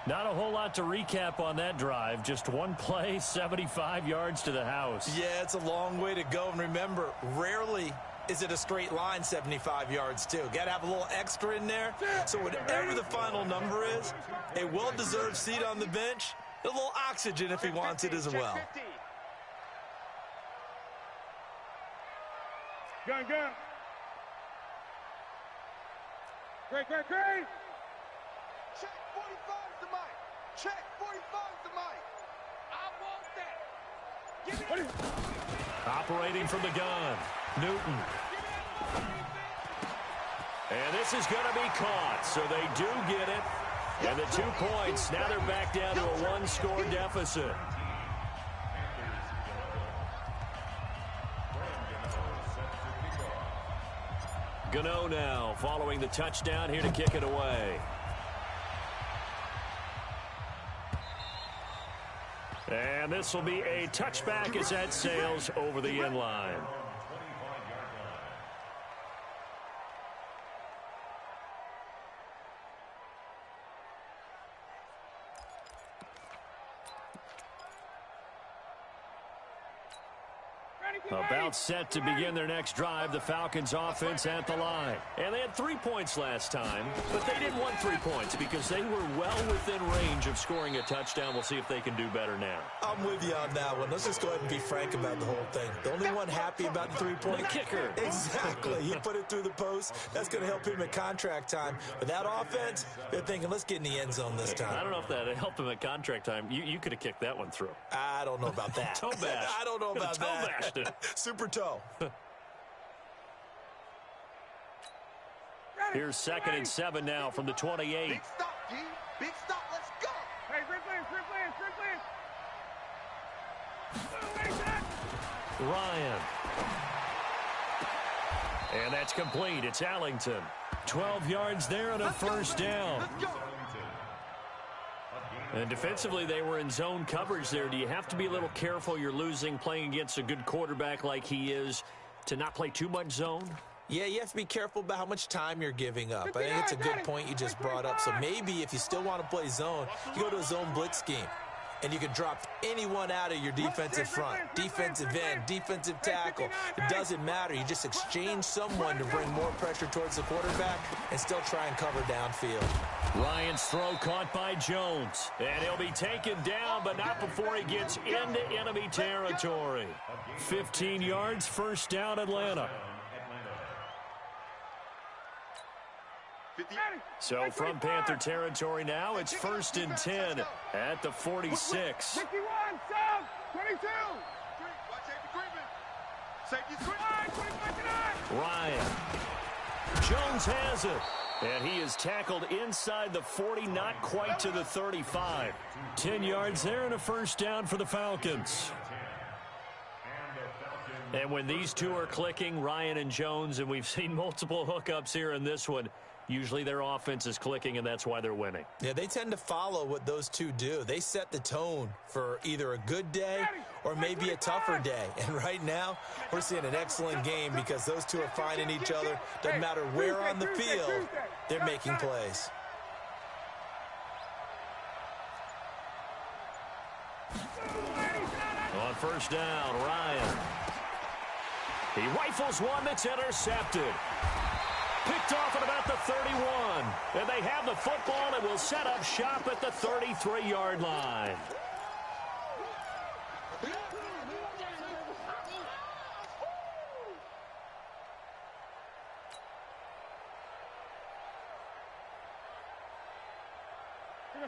Speaker 1: Not a whole lot to recap on that drive. Just 1 play, 75 yards to the house.
Speaker 4: Yeah, it's a long way to go. And remember, rarely is it a straight line 75 yards, too. Got to have a little extra in there. So whatever the final number is, a well-deserved seat on the bench, a little oxygen if he wants it as well.
Speaker 3: Gun. Great. Check 45 to Mike. Check 45 to Mike. I want that.
Speaker 1: Operating from the gun, Newton. And this is going to be caught, so they do get it. And the 2 points, now they're back down to a 1-score deficit. Gano now following the touchdown here to kick it away. And this will be a touchback as that sails over the end line. About set to begin their next drive, the Falcons offense at the line. And they had 3 points last time, but they didn't want 3 points because they were well within range of scoring a touchdown. We'll see if they can do better now.
Speaker 4: I'm with you on that one. Let's just go ahead and be frank about the whole thing. The only one happy about the 3-point
Speaker 1: the kicker.
Speaker 4: Exactly. He put it through the post. That's going to help him at contract time. But that offense, they're thinking, let's get in the end zone this time.
Speaker 1: I don't know if that helped him at contract time. You could have kicked that one through.
Speaker 4: I don't know about that.
Speaker 1: Toe bash.
Speaker 4: I don't know about
Speaker 1: toe
Speaker 4: that.
Speaker 1: Bashed it.
Speaker 4: Super toe.
Speaker 1: Here's 2nd and 7 now from the 28.
Speaker 3: Big stop, G. Big stop. Let's go. Hey, free play.
Speaker 1: Ryan. And that's complete. It's Allington. 12 yards there and a first down.
Speaker 3: Let's go.
Speaker 1: And defensively, they were in zone coverage there. Do you have to be a little careful? You're losing, playing against a good quarterback like he is, to not play too much zone?
Speaker 4: Yeah, you have to be careful about how much time you're giving up. I think it's a good point you just brought up. So maybe if you still want to play zone, you go to a zone blitz scheme. And you can drop anyone out of your defensive front, defensive end, defensive tackle. It doesn't matter. You just exchange someone to bring more pressure towards the quarterback and still try and cover downfield.
Speaker 1: Ryan's throw caught by Jones. And he'll be taken down, but not before he gets into enemy territory. 15 yards, first down, Atlanta. So from Panther territory now, it's 1st and 10 at the 46.
Speaker 3: 51, 22.
Speaker 1: Ryan. Jones has it. And he is tackled inside the 40, not quite to the 35. 10 yards there and a first down for the Falcons. And when these two are clicking, Ryan and Jones, and we've seen multiple hookups here in this one, usually their offense is clicking, and that's why they're winning.
Speaker 4: Yeah, they tend to follow what those two do. They set the tone for either a good day or maybe a tougher day. And right now, we're seeing an excellent game because those two are finding each other. Doesn't matter where on the field, they're making plays.
Speaker 1: On first down, Ryan. He rifles one that's intercepted. Picked off at about the 31. And they have the football and will set up shop at the 33-yard line.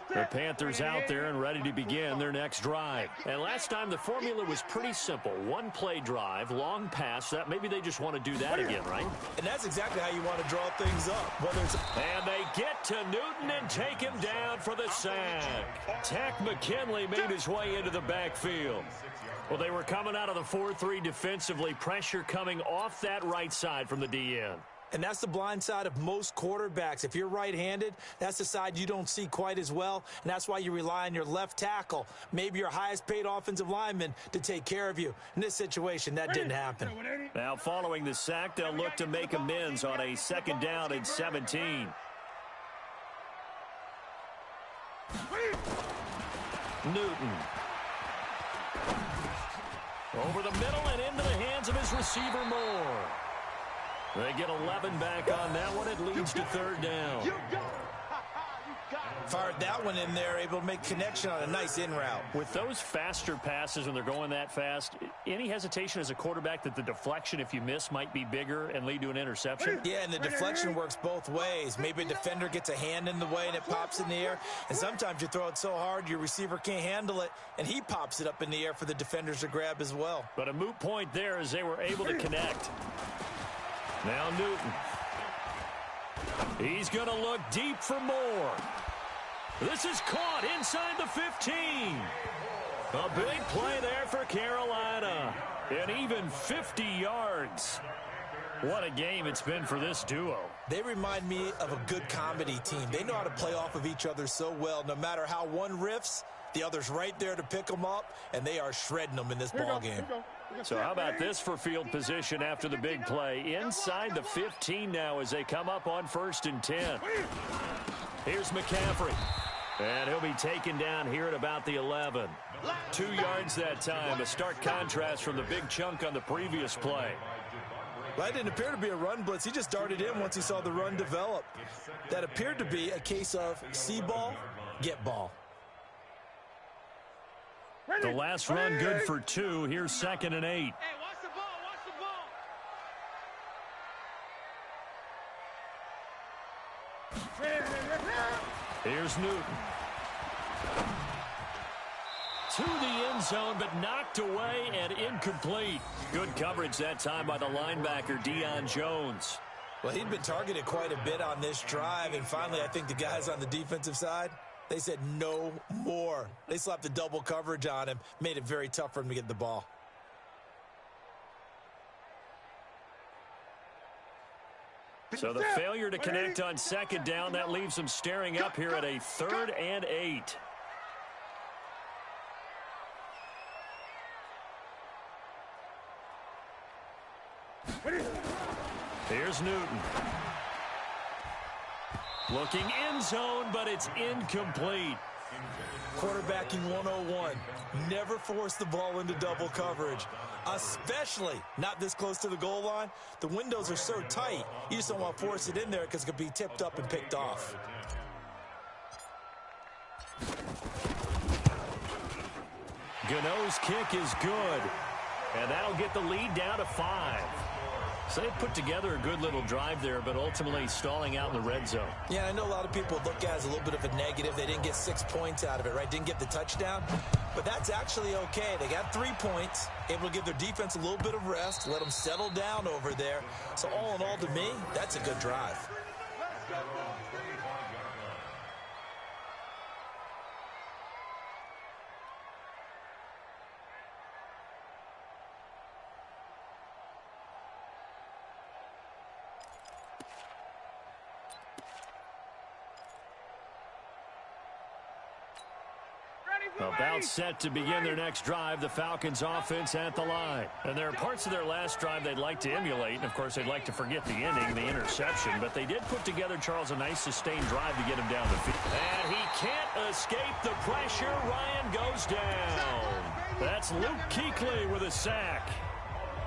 Speaker 1: The Panthers out there and ready to begin their next drive. And last time the formula was pretty simple. One play drive, long pass. That maybe they just want to do that again, right?
Speaker 4: And that's exactly how you want to draw things up. Whether it's
Speaker 1: and they get to Newton and take him down for the sack. Takk McKinley made his way into the backfield. Well, they were coming out of the 4-3 defensively. Pressure coming off that right side from the DN.
Speaker 4: And that's the blind side of most quarterbacks. If you're right-handed, that's the side you don't see quite as well, and that's why you rely on your left tackle, maybe your highest-paid offensive lineman, to take care of you. In this situation, that didn't happen.
Speaker 1: Now, following the sack, they'll look to make amends on a 2nd down and 17. Newton. Over the middle and into the hands of his receiver, Moore. They get 11 back on that one. It leads to 3rd down.
Speaker 4: Fired that one in there, able to make connection on a nice in route.
Speaker 1: With those faster passes, when they're going that fast, any hesitation as a quarterback that the deflection, if you miss, might be bigger and lead to an interception?
Speaker 4: Yeah, and the deflection works both ways. Maybe a defender gets a hand in the way and it pops in the air. And sometimes you throw it so hard your receiver can't handle it, and he pops it up in the air for the defenders to grab as well.
Speaker 1: But a moot point there as they were able to connect. Now Newton. He's going to look deep for more. This is caught inside the 15. A big play there for Carolina. And even 50 yards. What a game it's been for this duo.
Speaker 4: They remind me of a good comedy team. They know how to play off of each other so well. No matter how one riffs, the other's right there to pick them up, and they are shredding them in this ball game.
Speaker 1: So how about this for field position after the big play? Inside the 15 now as they come up on 1st and 10. Here's McCaffrey. And he'll be taken down here at about the 11. 2 yards that time, a stark contrast from the big chunk on the previous play.
Speaker 4: Well, that didn't appear to be a run blitz. He just darted in once he saw the run develop. That appeared to be a case of see ball, get ball.
Speaker 1: The last run good for 2. Here's 2nd and 8.
Speaker 3: Hey, watch the ball, watch the ball.
Speaker 1: Here's Newton. To the end zone, but knocked away and incomplete. Good coverage that time by the linebacker, Deion Jones.
Speaker 4: Well, he'd been targeted quite a bit on this drive, and finally I think the guys on the defensive side, they said no more. They slapped the double coverage on him, made it very tough for him to get the ball.
Speaker 1: So the failure to connect on 2nd down, that leaves them staring up here at a 3rd and 8. Here's Newton. Looking end zone, but it's incomplete.
Speaker 4: Quarterbacking 101. Never force the ball into double coverage, especially not this close to the goal line. The windows are so tight, you just don't want to force it in there because it could be tipped up and picked off.
Speaker 1: Gano's kick is good, and that'll get the lead down to 5. So they put together a good little drive there, but ultimately stalling out in the red zone.
Speaker 4: Yeah, I know a lot of people look at it as a little bit of a negative. They didn't get 6 points out of it, right? Didn't get the touchdown. But that's actually okay. They got 3 points, able to give their defense a little bit of rest, let them settle down over there. So all in all, to me, that's a good drive.
Speaker 1: About set to begin their next drive, the Falcons offense at the line. And there are parts of their last drive they'd like to emulate. And, of course, they'd like to forget the ending, the interception. But they did put together, Charles, a nice sustained drive to get him down the field. And he can't escape the pressure. Ryan goes down. That's Luke Kuechly with a sack.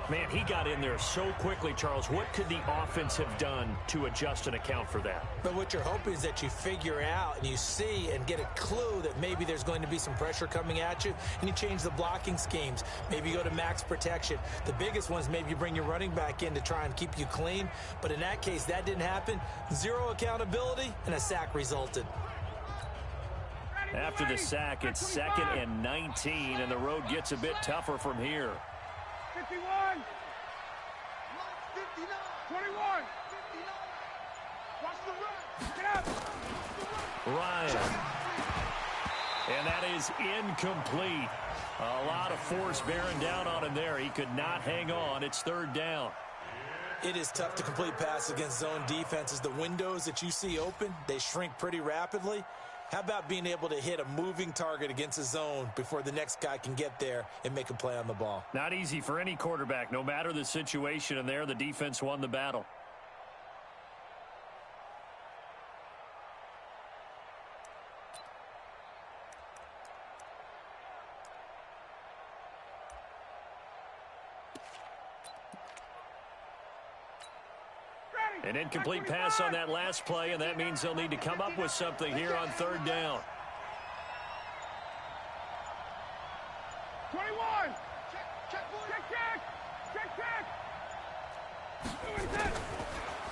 Speaker 1: Man, he got in there so quickly, Charles. What could the offense have done to adjust and account for that?
Speaker 4: But what you're hoping is that you figure out and you see and get a clue that maybe there's going to be some pressure coming at you, and you change the blocking schemes. Maybe you go to max protection. The biggest one is maybe you bring your running back in to try and keep you clean. But in that case, that didn't happen. 0 accountability, and a sack resulted.
Speaker 1: After the sack, it's 2nd and 19, and the road gets a bit tougher from here.
Speaker 3: 51. 59. 21. 59. Watch the run. Get up.
Speaker 1: Ryan. And that is incomplete. A lot of force bearing down on him there. He could not hang on. It's 3rd down.
Speaker 4: It is tough to complete passes against zone defenses. The windows that you see open, they shrink pretty rapidly. How about being able to hit a moving target against a zone before the next guy can get there and make a play on the ball?
Speaker 1: Not easy for any quarterback, no matter the situation, and there the defense won the battle. An incomplete pass on that last play, and that means they'll need to come up with something here on 3rd down.
Speaker 3: 21. Check.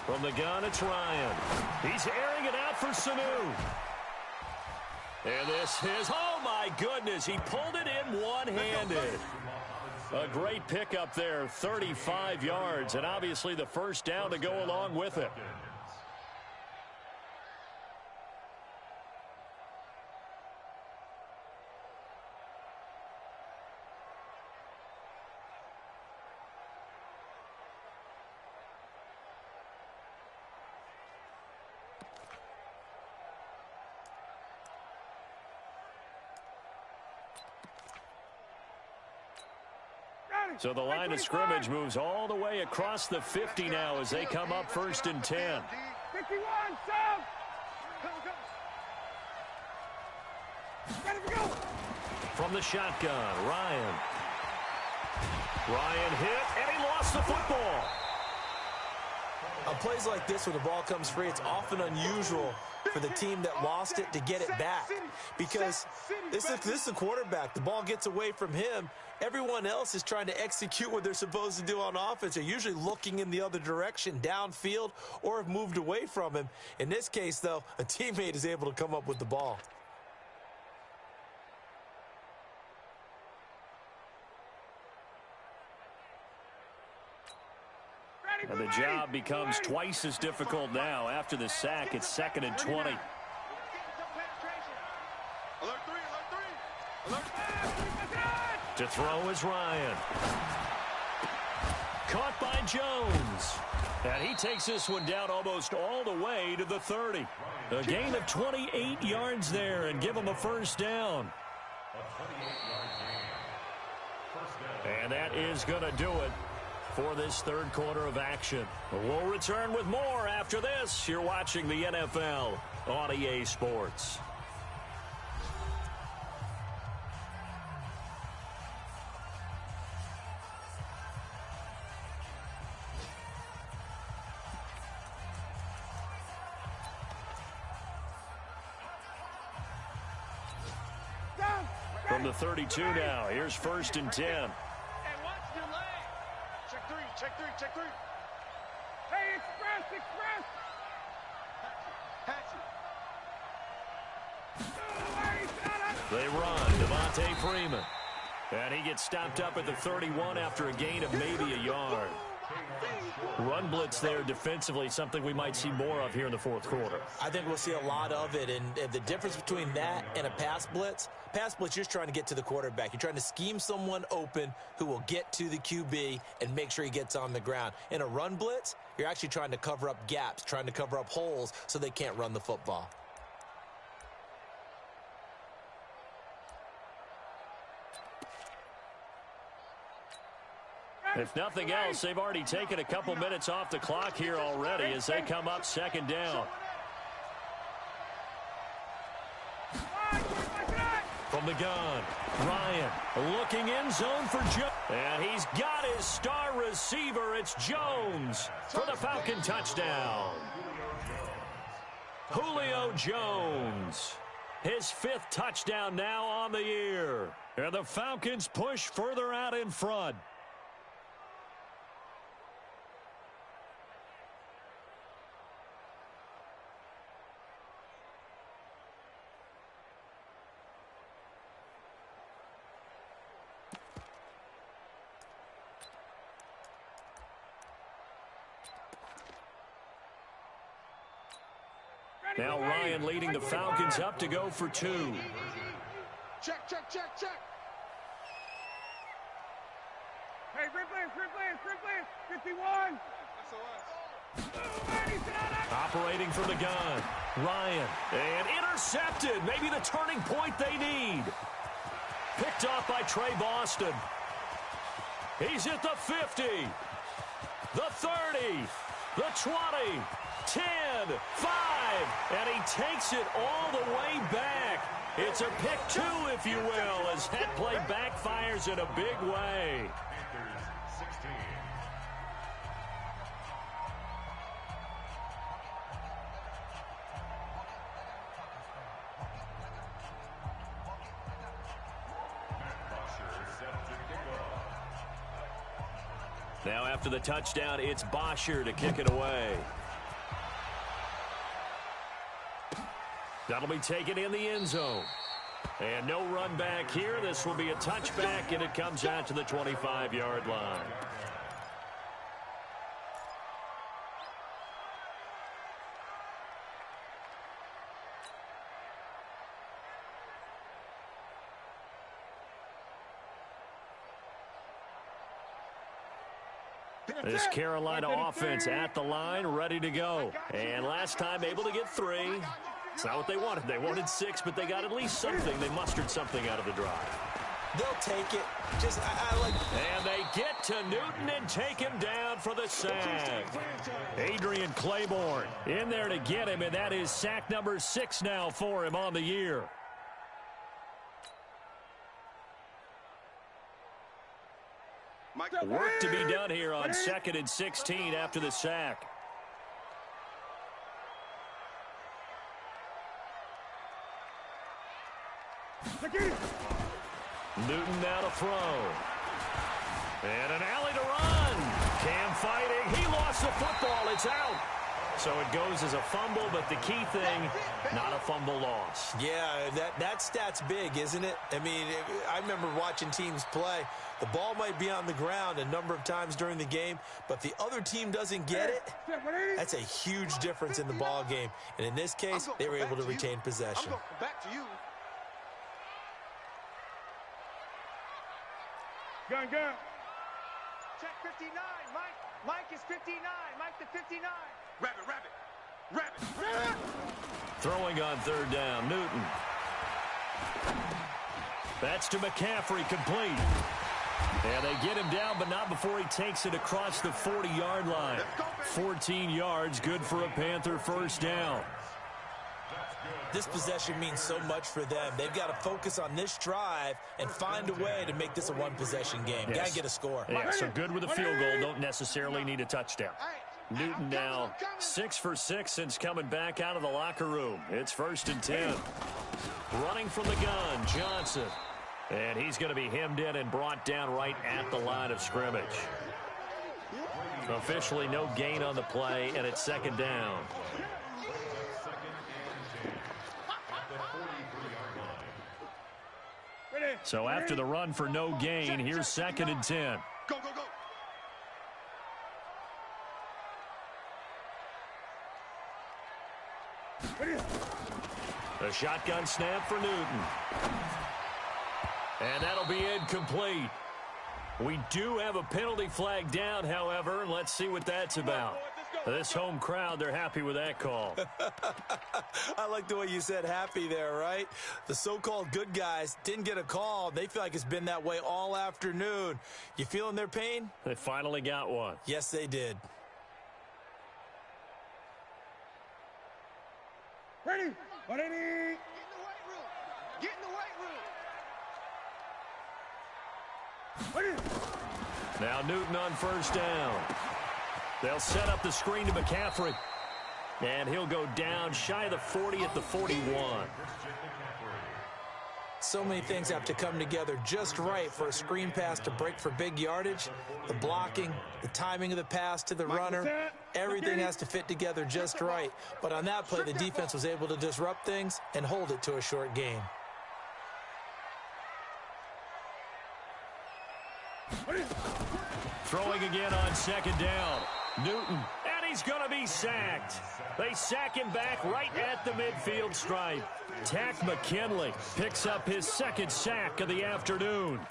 Speaker 1: From the gun, it's Ryan. He's airing it out for Sanu. And this is, oh my goodness, he pulled it in one-handed. A great pickup there, 35 yards, and obviously the first down to go along with it. So the line of scrimmage moves all the way across the 50 now as they come up 1st and 10.
Speaker 3: 51, Sam! Go!
Speaker 1: From the shotgun, Ryan. Ryan hit, and he lost the football.
Speaker 4: On plays like this where the ball comes free, it's often unusual for the team that lost it to get it back. Because this is the quarterback. The ball gets away from him. Everyone else is trying to execute what they're supposed to do on offense. They're usually looking in the other direction, downfield, or have moved away from him. In this case, though, a teammate is able to come up with the ball.
Speaker 1: And the job becomes twice as difficult now. After the sack, it's 2nd and 20. To throw is Ryan. Caught by Jones. And he takes this one down almost all the way to the 30. A gain of 28 yards there and give him a 1st down. And that is going to do it for this 3rd quarter of action. We'll return with more after this. You're watching the NFL on EA Sports. From the 32 now, here's 1st and 10.
Speaker 3: Check three. Hey, express.
Speaker 1: They run, Devontae Freeman. And he gets stopped up at the 31 after a gain of maybe a yard. Run blitz there defensively, something we might see more of here in the 4th quarter.
Speaker 4: I think we'll see a lot of it, and the difference between that and a pass blitz, you're just trying to get to the quarterback. You're trying to scheme someone open who will get to the QB and make sure he gets on the ground. In a run blitz, you're actually trying to cover up gaps, trying to cover up holes so they can't run the football.
Speaker 1: If nothing else, they've already taken a couple minutes off the clock here already as they come up 2nd down. From the gun, Ryan looking in zone for Jones. And he's got his star receiver. It's Jones for the Falcon touchdown. Julio Jones, his 5th touchdown now on the year. And the Falcons push further out in front. Now Ryan leading the Falcons up to go for 2.
Speaker 3: Check. Hey, replay, 51.
Speaker 1: Operating from the gun, Ryan, and intercepted. Maybe the turning point they need. Picked off by Trey Boston. He's at the 50, the 30, the 20, 10, 5, and he takes it all the way back. It's a pick 2, if you will, as that play backfires in a big way. Now after the touchdown, it's Bosher to kick it away. That'll be taken in the end zone. And no run back here. This will be a touchback, and it comes out to the 25-yard line. This Carolina offense at the line, ready to go. And last time able to get 3. It's not what they wanted. They wanted 6, but they got at least something. They mustered something out of the drive.
Speaker 4: They'll take it. I like.
Speaker 1: And they get to Newton and take him down for the sack. Adrian Claiborne in there to get him, and that is sack number 6 now for him on the year. Work to be done here on 2nd and 16 after the sack. Newton now to throw. And an alley to run. Cam fighting. He lost the football. It's out. So it goes as a fumble, but the key thing, not a fumble loss.
Speaker 4: Yeah, that stat's big, isn't it? I mean, I remember watching teams play. The ball might be on the ground a number of times during the game, but the other team doesn't get it. That's a huge difference in the ball game. And in this case, they were able to retain possession.
Speaker 3: Back to you.
Speaker 5: Gun.
Speaker 3: Check 59, Mike. Mike is 59. Mike to 59. Rabbit.
Speaker 1: Throwing on 3rd down, Newton. That's to McCaffrey, complete. And they get him down, but not before he takes it across the 40-yard line. 14 yards, good for a Panther first down.
Speaker 4: This possession means so much for them. They've got to focus on this drive and find a way to make this a one-possession game.
Speaker 1: Yes.
Speaker 4: Got to get a score.
Speaker 1: Yeah, so good with a field goal. Don't necessarily need a touchdown. Newton now 6 for 6 since coming back out of the locker room. It's 1st and 10. Running from the gun, Johnson. And he's going to be hemmed in and brought down right at the line of scrimmage. Officially no gain on the play, and it's 2nd down. So after the run for no gain, here's 2nd and 10.
Speaker 3: Go.
Speaker 1: A shotgun snap for Newton. And that'll be incomplete. We do have a penalty flag down, however, and let's see what that's about. This home crowd, they're happy with that call.
Speaker 4: I like the way you said happy there, right? The so-called good guys didn't get a call. They feel like it's been that way all afternoon. You feeling their pain?
Speaker 1: They finally got one.
Speaker 4: Yes, they did.
Speaker 5: Ready.
Speaker 3: Get in the weight room.
Speaker 1: Now Newton on 1st down. They'll set up the screen to McCaffrey. And he'll go down shy of the 40 at the 41.
Speaker 4: So many things have to come together just right for a screen pass to break for big yardage. The blocking, the timing of the pass to the runner, everything has to fit together just right. But on that play, the defense was able to disrupt things and hold it to a short gain.
Speaker 1: Throwing again on 2nd down. Newton, and he's going to be sacked. They sack him back right at the midfield stripe. Takk McKinley picks up his 2nd sack of the afternoon.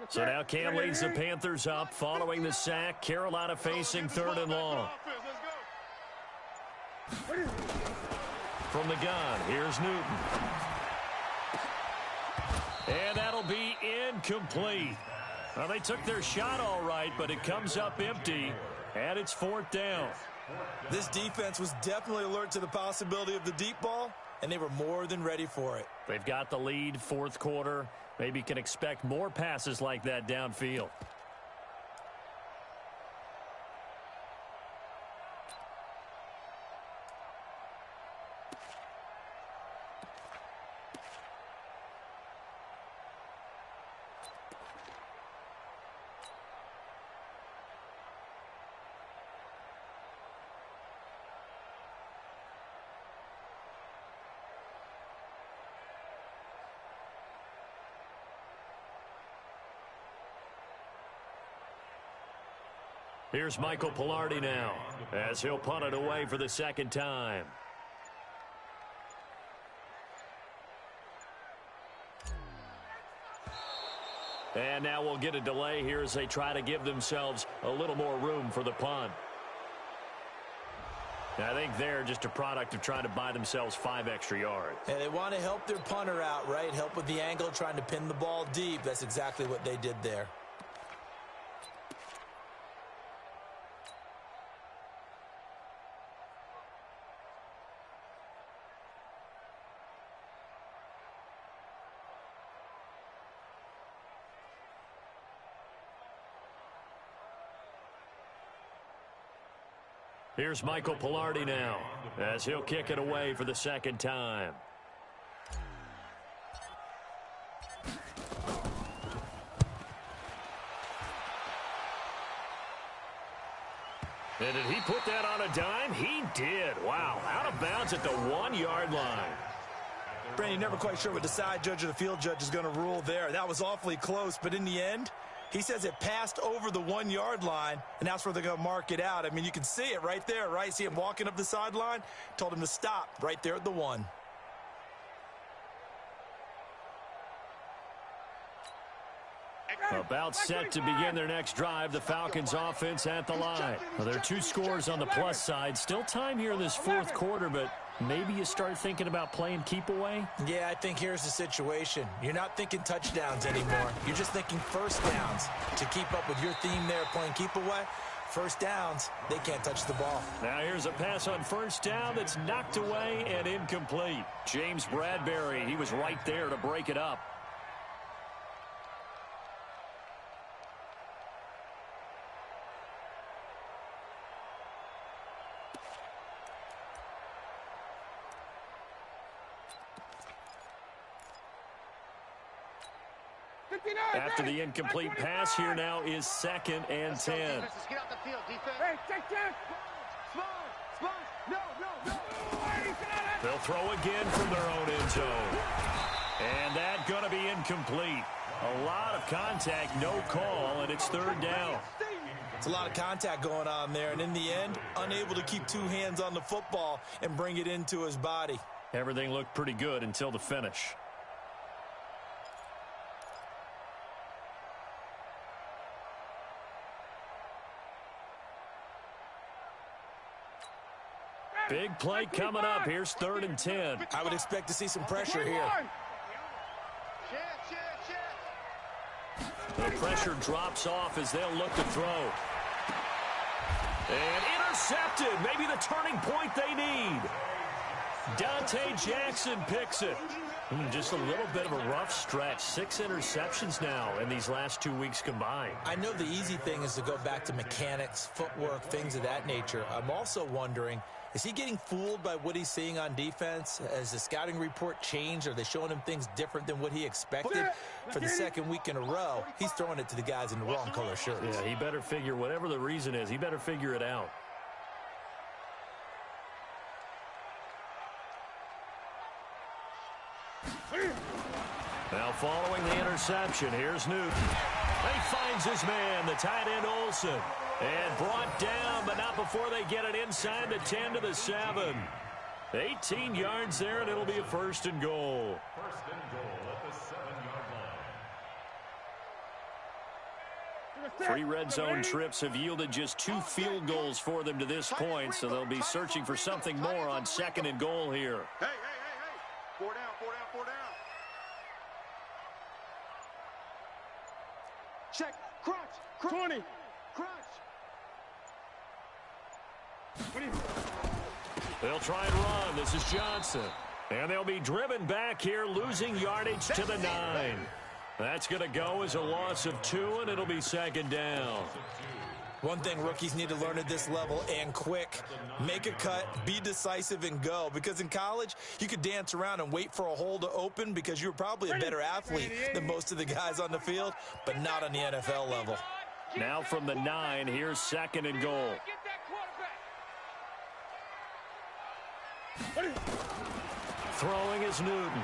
Speaker 1: So now Cam leads the Panthers up following the sack. Carolina facing 3rd and long. From the gun, here's Newton. And that'll be incomplete. Well, they took their shot all right, but it comes up empty, and it's 4th down.
Speaker 4: This defense was definitely alert to the possibility of the deep ball, and they were more than ready for it.
Speaker 1: They've got the lead, 4th quarter. Maybe can expect more passes like that downfield. Here's Michael Palardy now as he'll punt it away for the second time. And now we'll get a delay here as they try to give themselves a little more room for the punt. I think they're just a product of trying to buy themselves 5 extra yards.
Speaker 4: And they want to help their punter out, right? Help with the angle, trying to pin the ball deep. That's exactly what they did there.
Speaker 1: Here's Michael Palardy now as he'll kick it away for the second time. And did he put that on a dime? He did. Wow. Out of bounds at the 1-yard line.
Speaker 4: Brandon, never quite sure what the side judge or the field judge is going to rule there. That was awfully close, but in the end, he says it passed over the 1-yard line, and that's where they're going to mark it out. I mean, you can see it right there, right? See him walking up the sideline? Told him to stop right there at the 1.
Speaker 1: About set to begin their next drive, the Falcons offense at the line. Well, there are 2 scores on the plus side. Still time here in this 4th quarter, but maybe you start thinking about playing keep away?
Speaker 4: Yeah, I think here's the situation. You're not thinking touchdowns anymore. You're just thinking first downs. To keep up with your theme there, playing keep away, first downs, they can't touch the ball.
Speaker 1: Now here's a pass on first down that's knocked away and incomplete. James Bradbury, he was right there to break it up. After the incomplete pass, here now is 2nd and 10.
Speaker 3: Get out the field, defense. Hey, check. No.
Speaker 1: They'll throw again from their own end zone. And that's going to be incomplete. A lot of contact, no call, and it's 3rd down.
Speaker 4: It's a lot of contact going on there, and in the end, unable to keep 2 hands on the football and bring it into his body.
Speaker 1: Everything looked pretty good until the finish. Big play coming up. Here's 3rd and 10.
Speaker 4: I would expect to see some pressure here.
Speaker 1: The pressure drops off as they'll look to throw. And intercepted. Maybe the turning point they need. Dante Jackson picks it. Just a little bit of a rough stretch. 6 interceptions now in these last 2 weeks combined.
Speaker 4: I know the easy thing is to go back to mechanics, footwork, things of that nature. I'm also wondering, is he getting fooled by what he's seeing on defense? Has the scouting report changed? Are they showing him things different than what he expected? For the 2nd week in a row, he's throwing it to the guys in the wrong color shirts.
Speaker 1: Yeah, he better figure, whatever the reason is, he better figure it out. Now following the interception, here's Newton. He finds his man, the tight end Olsen. And brought down, but not before they get it inside the 10 to the 7. 18 yards there, and it'll be a 1st and goal.
Speaker 2: 1st and goal at the 7-yard line.
Speaker 1: 3 red zone trips have yielded just 2 field goals for them to this point, so they'll be searching for something more on 2nd and goal here.
Speaker 3: Hey. 4 down. Check. Crunch. 20. Crunch.
Speaker 1: They'll try and run. This is Johnson. And they'll be driven back here, losing yardage to the 9. That's going to go as a loss of 2, and it'll be 2nd down.
Speaker 4: One thing rookies need to learn at this level, and quick, make a cut, be decisive, and go. Because in college, you could dance around and wait for a hole to open because you're probably a better athlete than most of the guys on the field, but not on the NFL level.
Speaker 1: Now from the 9, here's 2nd and goal. Throwing is Newton.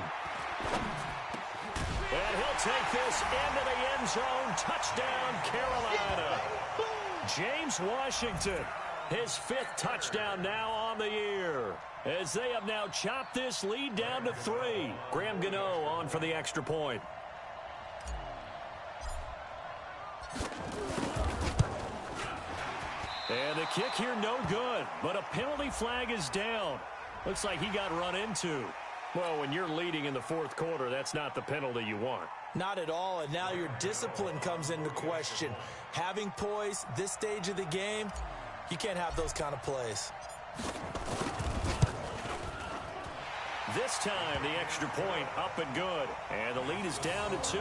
Speaker 1: And he'll take this into the end zone. Touchdown, Carolina. James Washington, his 5th touchdown now on the year, as they have now chopped this lead down to 3. Graham Gano on for the extra point. And the kick here no good, but a penalty flag is down. Looks like he got run into. Well, when you're leading in the 4th quarter, that's not the penalty you want.
Speaker 4: Not at all, and now your discipline comes into question. Having poise this stage of the game, you can't have those kind of plays.
Speaker 1: This time, the extra point up and good, and the lead is down to 2.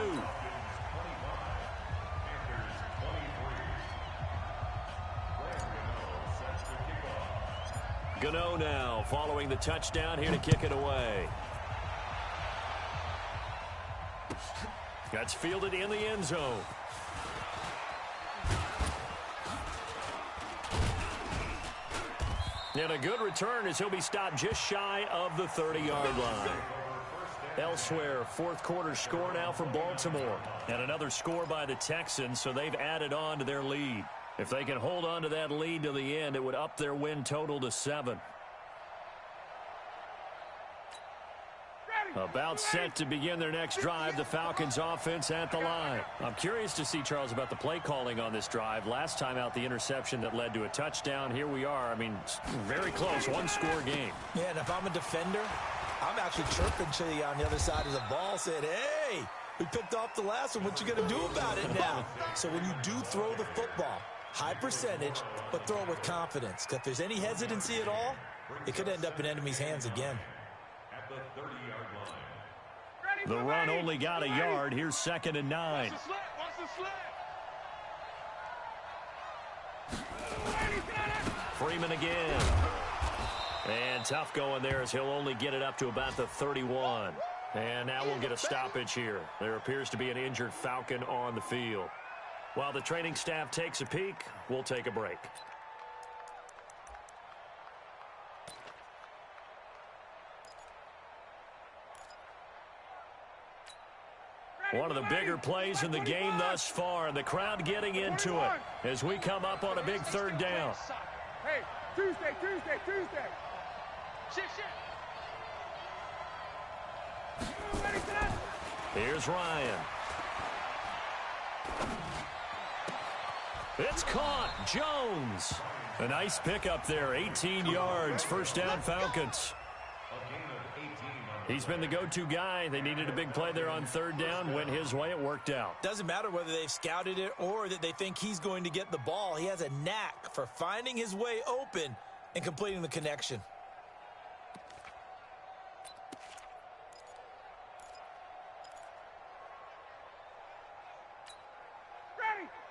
Speaker 1: Gano now following the touchdown here to kick it away. That's fielded in the end zone. And a good return as he'll be stopped just shy of the 30-yard line. Elsewhere, 4th quarter score now for Baltimore. And another score by the Texans, so they've added on to their lead. If they can hold on to that lead to the end, it would up their win total to 7. About set to begin their next drive, the Falcons offense at the line. I'm curious to see, Charles, about the play calling on this drive. Last time out, the interception that led to a touchdown. Here we are. I mean, very close, 1-score game.
Speaker 4: Yeah, and if I'm a defender, I'm actually chirping to you on the other side of the ball, saying, hey, we picked off the last one. What you going to do about it now? So when you do throw the football, high percentage, but throw it with confidence. Because if there's any hesitancy at all, it could end up in enemy's hands again.
Speaker 2: At the 30-yard line.
Speaker 1: The run only got a yard. Here's 2nd and 9. Freeman again. And tough going there as he'll only get it up to about the 31. And now we'll get a stoppage here. There appears to be an injured Falcon on the field. While the training staff takes a peek, we'll take a break. One of the bigger plays in the game thus far, and the crowd getting into it as we come up on a big 3rd down.
Speaker 3: Hey, Tuesday. Shit.
Speaker 1: Here's Ryan. It's caught. Jones. A nice pickup there. 18 yards. First down, Falcons. He's been the go-to guy. They needed a big play there on 3rd down. Went his way. It worked out.
Speaker 4: Doesn't matter whether they've scouted it or that they think he's going to get the ball. He has a knack for finding his way open and completing the connection.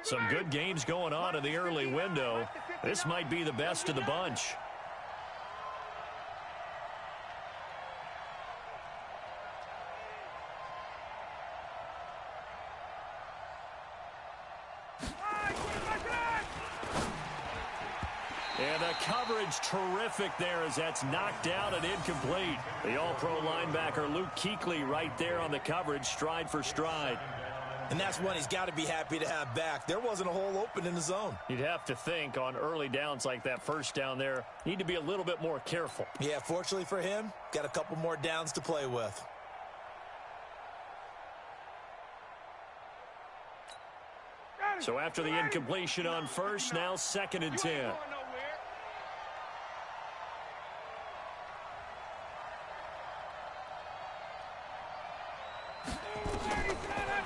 Speaker 1: Some good games going on in the early window. This might be the best of the bunch. And the coverage terrific there as that's knocked out and incomplete. The all-pro linebacker Luke Kuechly right there on the coverage, stride for stride.
Speaker 4: And that's one he's got to be happy to have back. There wasn't a hole open in the zone.
Speaker 1: You'd have to think on early downs like that first down there, need to be a little bit more careful.
Speaker 4: Yeah, fortunately for him, got a couple more downs to play with.
Speaker 1: So after the incompletion on first, now 2nd and 10.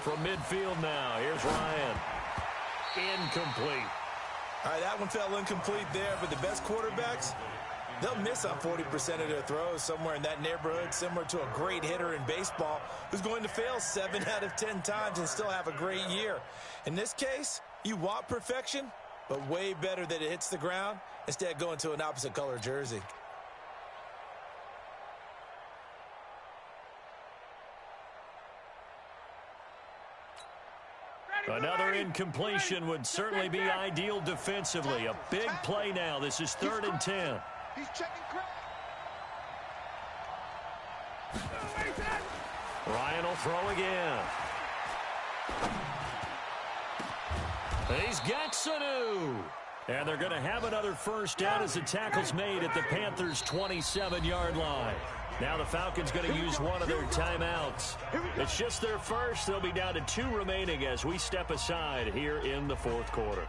Speaker 1: From midfield now, here's Ryan. Incomplete.
Speaker 4: All right, that one fell incomplete there, but the best quarterbacks, they'll miss on 40% of their throws, somewhere in that neighborhood, similar to a great hitter in baseball who's going to fail 7 out of 10 times and still have a great year. In this case, you want perfection, but way better that it hits the ground instead of going to an opposite color jersey.
Speaker 1: Another incompletion would certainly be ideal defensively. A big play now. This is 3rd and 10.
Speaker 3: He's checking
Speaker 1: Ryan will throw again. He's got Sanu. And they're going to have another first down as the tackle's made at the Panthers' 27-yard line. Now the Falcons going to use one of their timeouts. It's just their first. They'll be down to 2 remaining as we step aside here in the fourth quarter.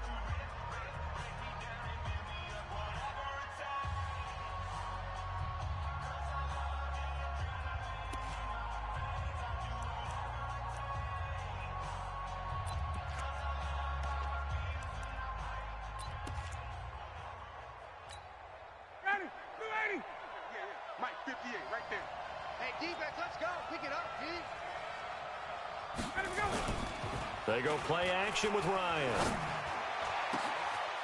Speaker 1: They go play action with Ryan.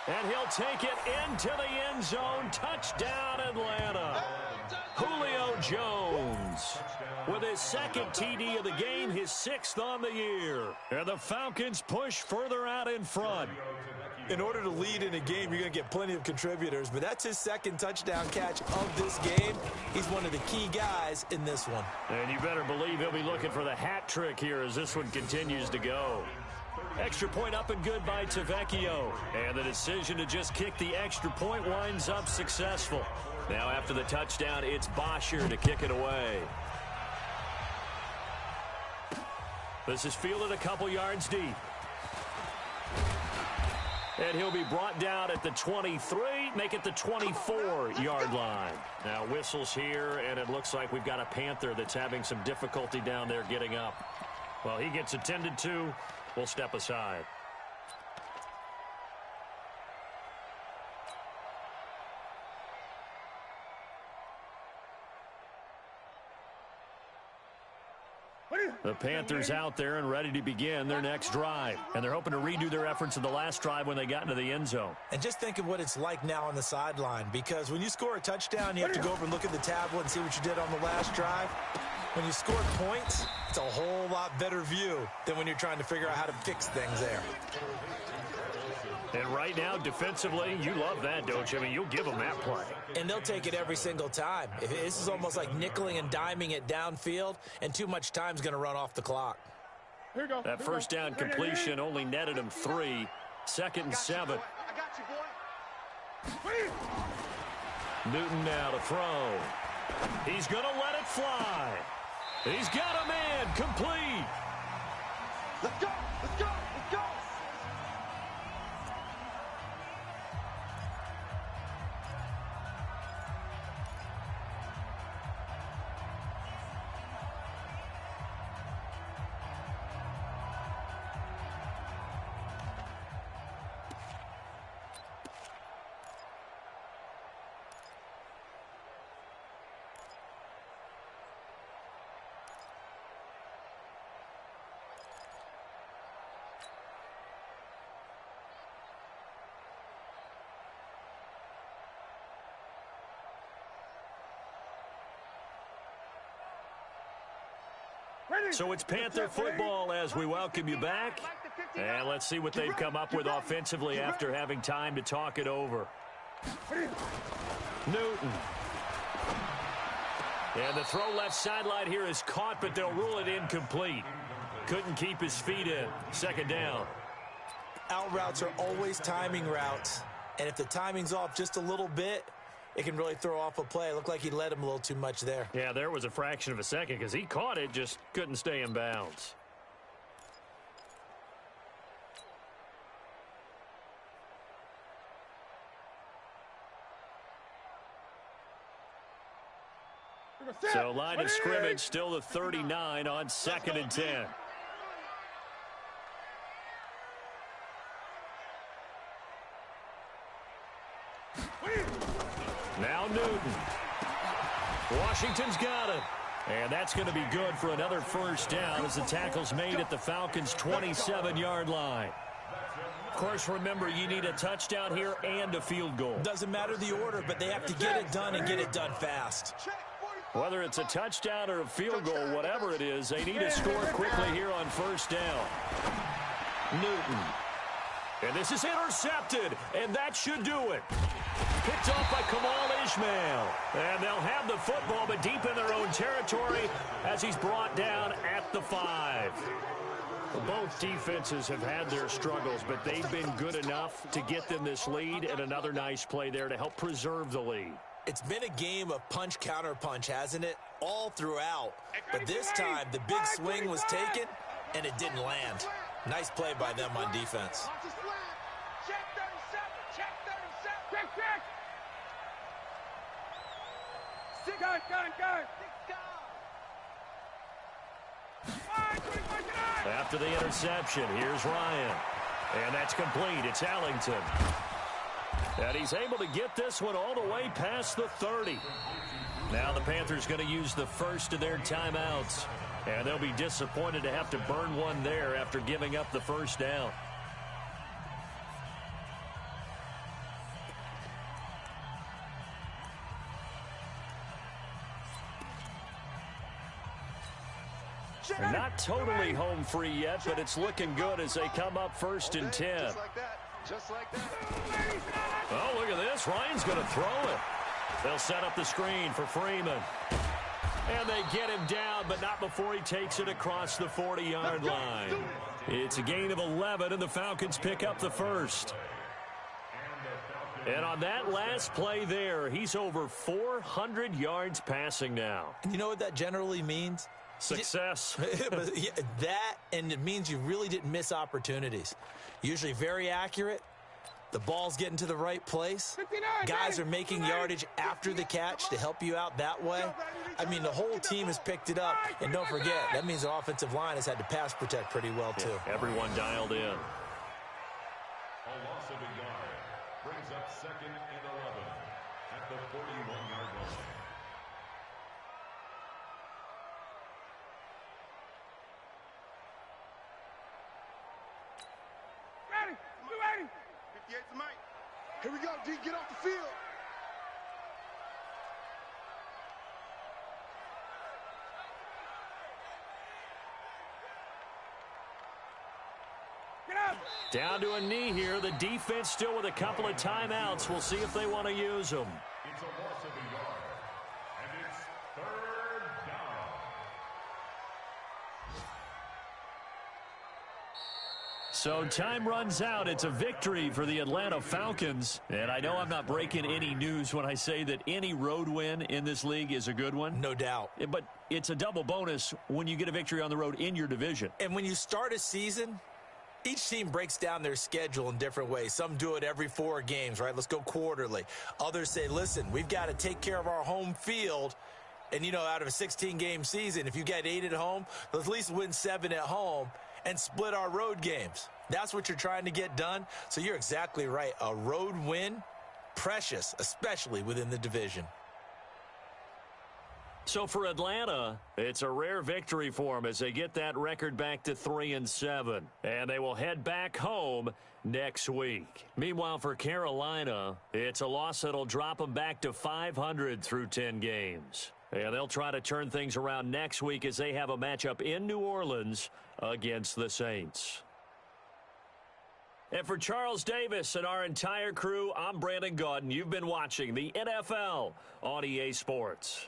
Speaker 1: And he'll take it into the end zone. Touchdown, Atlanta. Julio Jones with his second TD of the game, his 6th on the year. And the Falcons push further out in front.
Speaker 4: In order to lead in a game, you're going to get plenty of contributors, but that's his second touchdown catch of this game. He's one of the key guys in this one.
Speaker 1: And you better believe he'll be looking for the hat trick here as this one continues to go. Extra point up and good by Tavecchio. And the decision to just kick the extra point winds up successful. Now after the touchdown, it's Bosher to kick it away. This is fielded a couple yards deep. And he'll be brought down at the 23, make it the 24-yard line. Now whistles here, and it looks like we've got a Panther that's having some difficulty down there getting up. Well, he gets attended to. We'll step aside. The Panthers out there and ready to begin their next drive. And they're hoping to redo their efforts of the last drive when they got into the end zone.
Speaker 4: And just think of what it's like now on the sideline, because when you score a touchdown, you have to go over and look at the tablet and see what you did on the last drive. When you score points, it's a whole lot better view than when you're trying to figure out how to fix things there.
Speaker 1: And right now, defensively, you love that, don't you? I mean, you'll give them that play.
Speaker 4: And they'll take it every single time. This is almost like nickeling and diming it downfield, and too much time's going to run off the clock.
Speaker 3: Here we go.
Speaker 1: That first down completion only netted him 3. 2nd and 7.
Speaker 3: I got you, boy.
Speaker 1: Newton now to throw. He's going to let it fly. He's got a man complete.
Speaker 3: Let's go. Let's go. Let's go.
Speaker 1: So it's Panther football as we welcome you back. And let's see what they've come up with offensively after having time to talk it over. Newton. And the throw left sideline here is caught, but they'll rule it incomplete. Couldn't keep his feet in. 2nd down.
Speaker 4: Out routes are always timing routes. And if the timing's off just a little bit, it can really throw off a play. It looked like he led him a little too much there.
Speaker 1: Yeah, there was a fraction of a second because he caught it, just couldn't stay in bounds. So line of scrimmage still the 39 on 2nd and 10. Now Newton. Washington's got it. And that's going to be good for another first down as the tackle's made at the Falcons' 27-yard line. Of course, remember, you need a touchdown here and a field goal.
Speaker 4: Doesn't matter the order, but they have to get it done and get it done fast.
Speaker 1: Whether it's a touchdown or a field goal, whatever it is, they need to score quickly here on first down. Newton. And this is intercepted, and that should do it. Picked off by Kamal Ishmael. And they'll have the football, but deep in their own territory as he's brought down at the 5. Both defenses have had their struggles, but they've been good enough to get them this lead, and another nice play there to help preserve the lead.
Speaker 4: It's been a game of punch-counter-punch, hasn't it? All throughout. But this time, the big swing was taken, and it didn't land. Nice play by them on defense.
Speaker 3: Check 37. Check 37. Check. Gun.
Speaker 1: After the interception, here's Ryan. And that's complete. It's Ellington. And he's able to get this one all the way past the 30. Now the Panthers going to use the first of their timeouts. And they'll be disappointed to have to burn one there after giving up the first down. Not totally home free yet, but it's looking good as they come up first and 10.
Speaker 3: Just like that.
Speaker 1: Oh, look at this. Ryan's going to throw it. They'll set up the screen for Freeman. And they get him down, but not before he takes it across the 40-yard line. It's a gain of 11, and the Falcons pick up the first. And on that last play there, he's over 400 yards passing now.
Speaker 4: And you know what that generally means?
Speaker 1: Success.
Speaker 4: That, and it means you really didn't miss opportunities. Usually very accurate. The ball's getting to the right place. Guys are making yardage after the catch to help you out that way. I mean, the whole team has picked it up. And don't forget, that means the offensive line has had to pass protect pretty well, too.
Speaker 1: Yeah, everyone dialed in.
Speaker 2: A loss of a yard brings up 2nd and 11 at the 41-yard line.
Speaker 3: Ready. 58 to Mike. Here we go, D. Get off the field. Get up.
Speaker 1: Down to a knee here. The defense still with a couple of timeouts. We'll see if they want to use them.
Speaker 2: It's a loss of a yard, and it's 3rd down.
Speaker 1: So time runs out. It's a victory for the Atlanta Falcons. And I know I'm not breaking any news when I say that any road win in this league is a good one.
Speaker 4: No doubt.
Speaker 1: But it's a double bonus when you get a victory on the road in your division.
Speaker 4: And when you start a season, each team breaks down their schedule in different ways. Some do it every 4 games, right? Let's go quarterly. Others say, listen, we've got to take care of our home field. And, you know, out of a 16-game season, if you get 8 at home, let's at least win 7 at home and split our road games. That's what you're trying to get done. So you're exactly right. A road win, precious, especially within the division.
Speaker 1: So for Atlanta, it's a rare victory for them as they get that record back to 3-7. And they will head back home next week. Meanwhile, for Carolina, it's a loss that'll drop them back to 500 through 10 games. And they'll try to turn things around next week as they have a matchup in New Orleans against the Saints. And for Charles Davis and our entire crew, I'm Brandon Gaudin. You've been watching the NFL on EA Sports.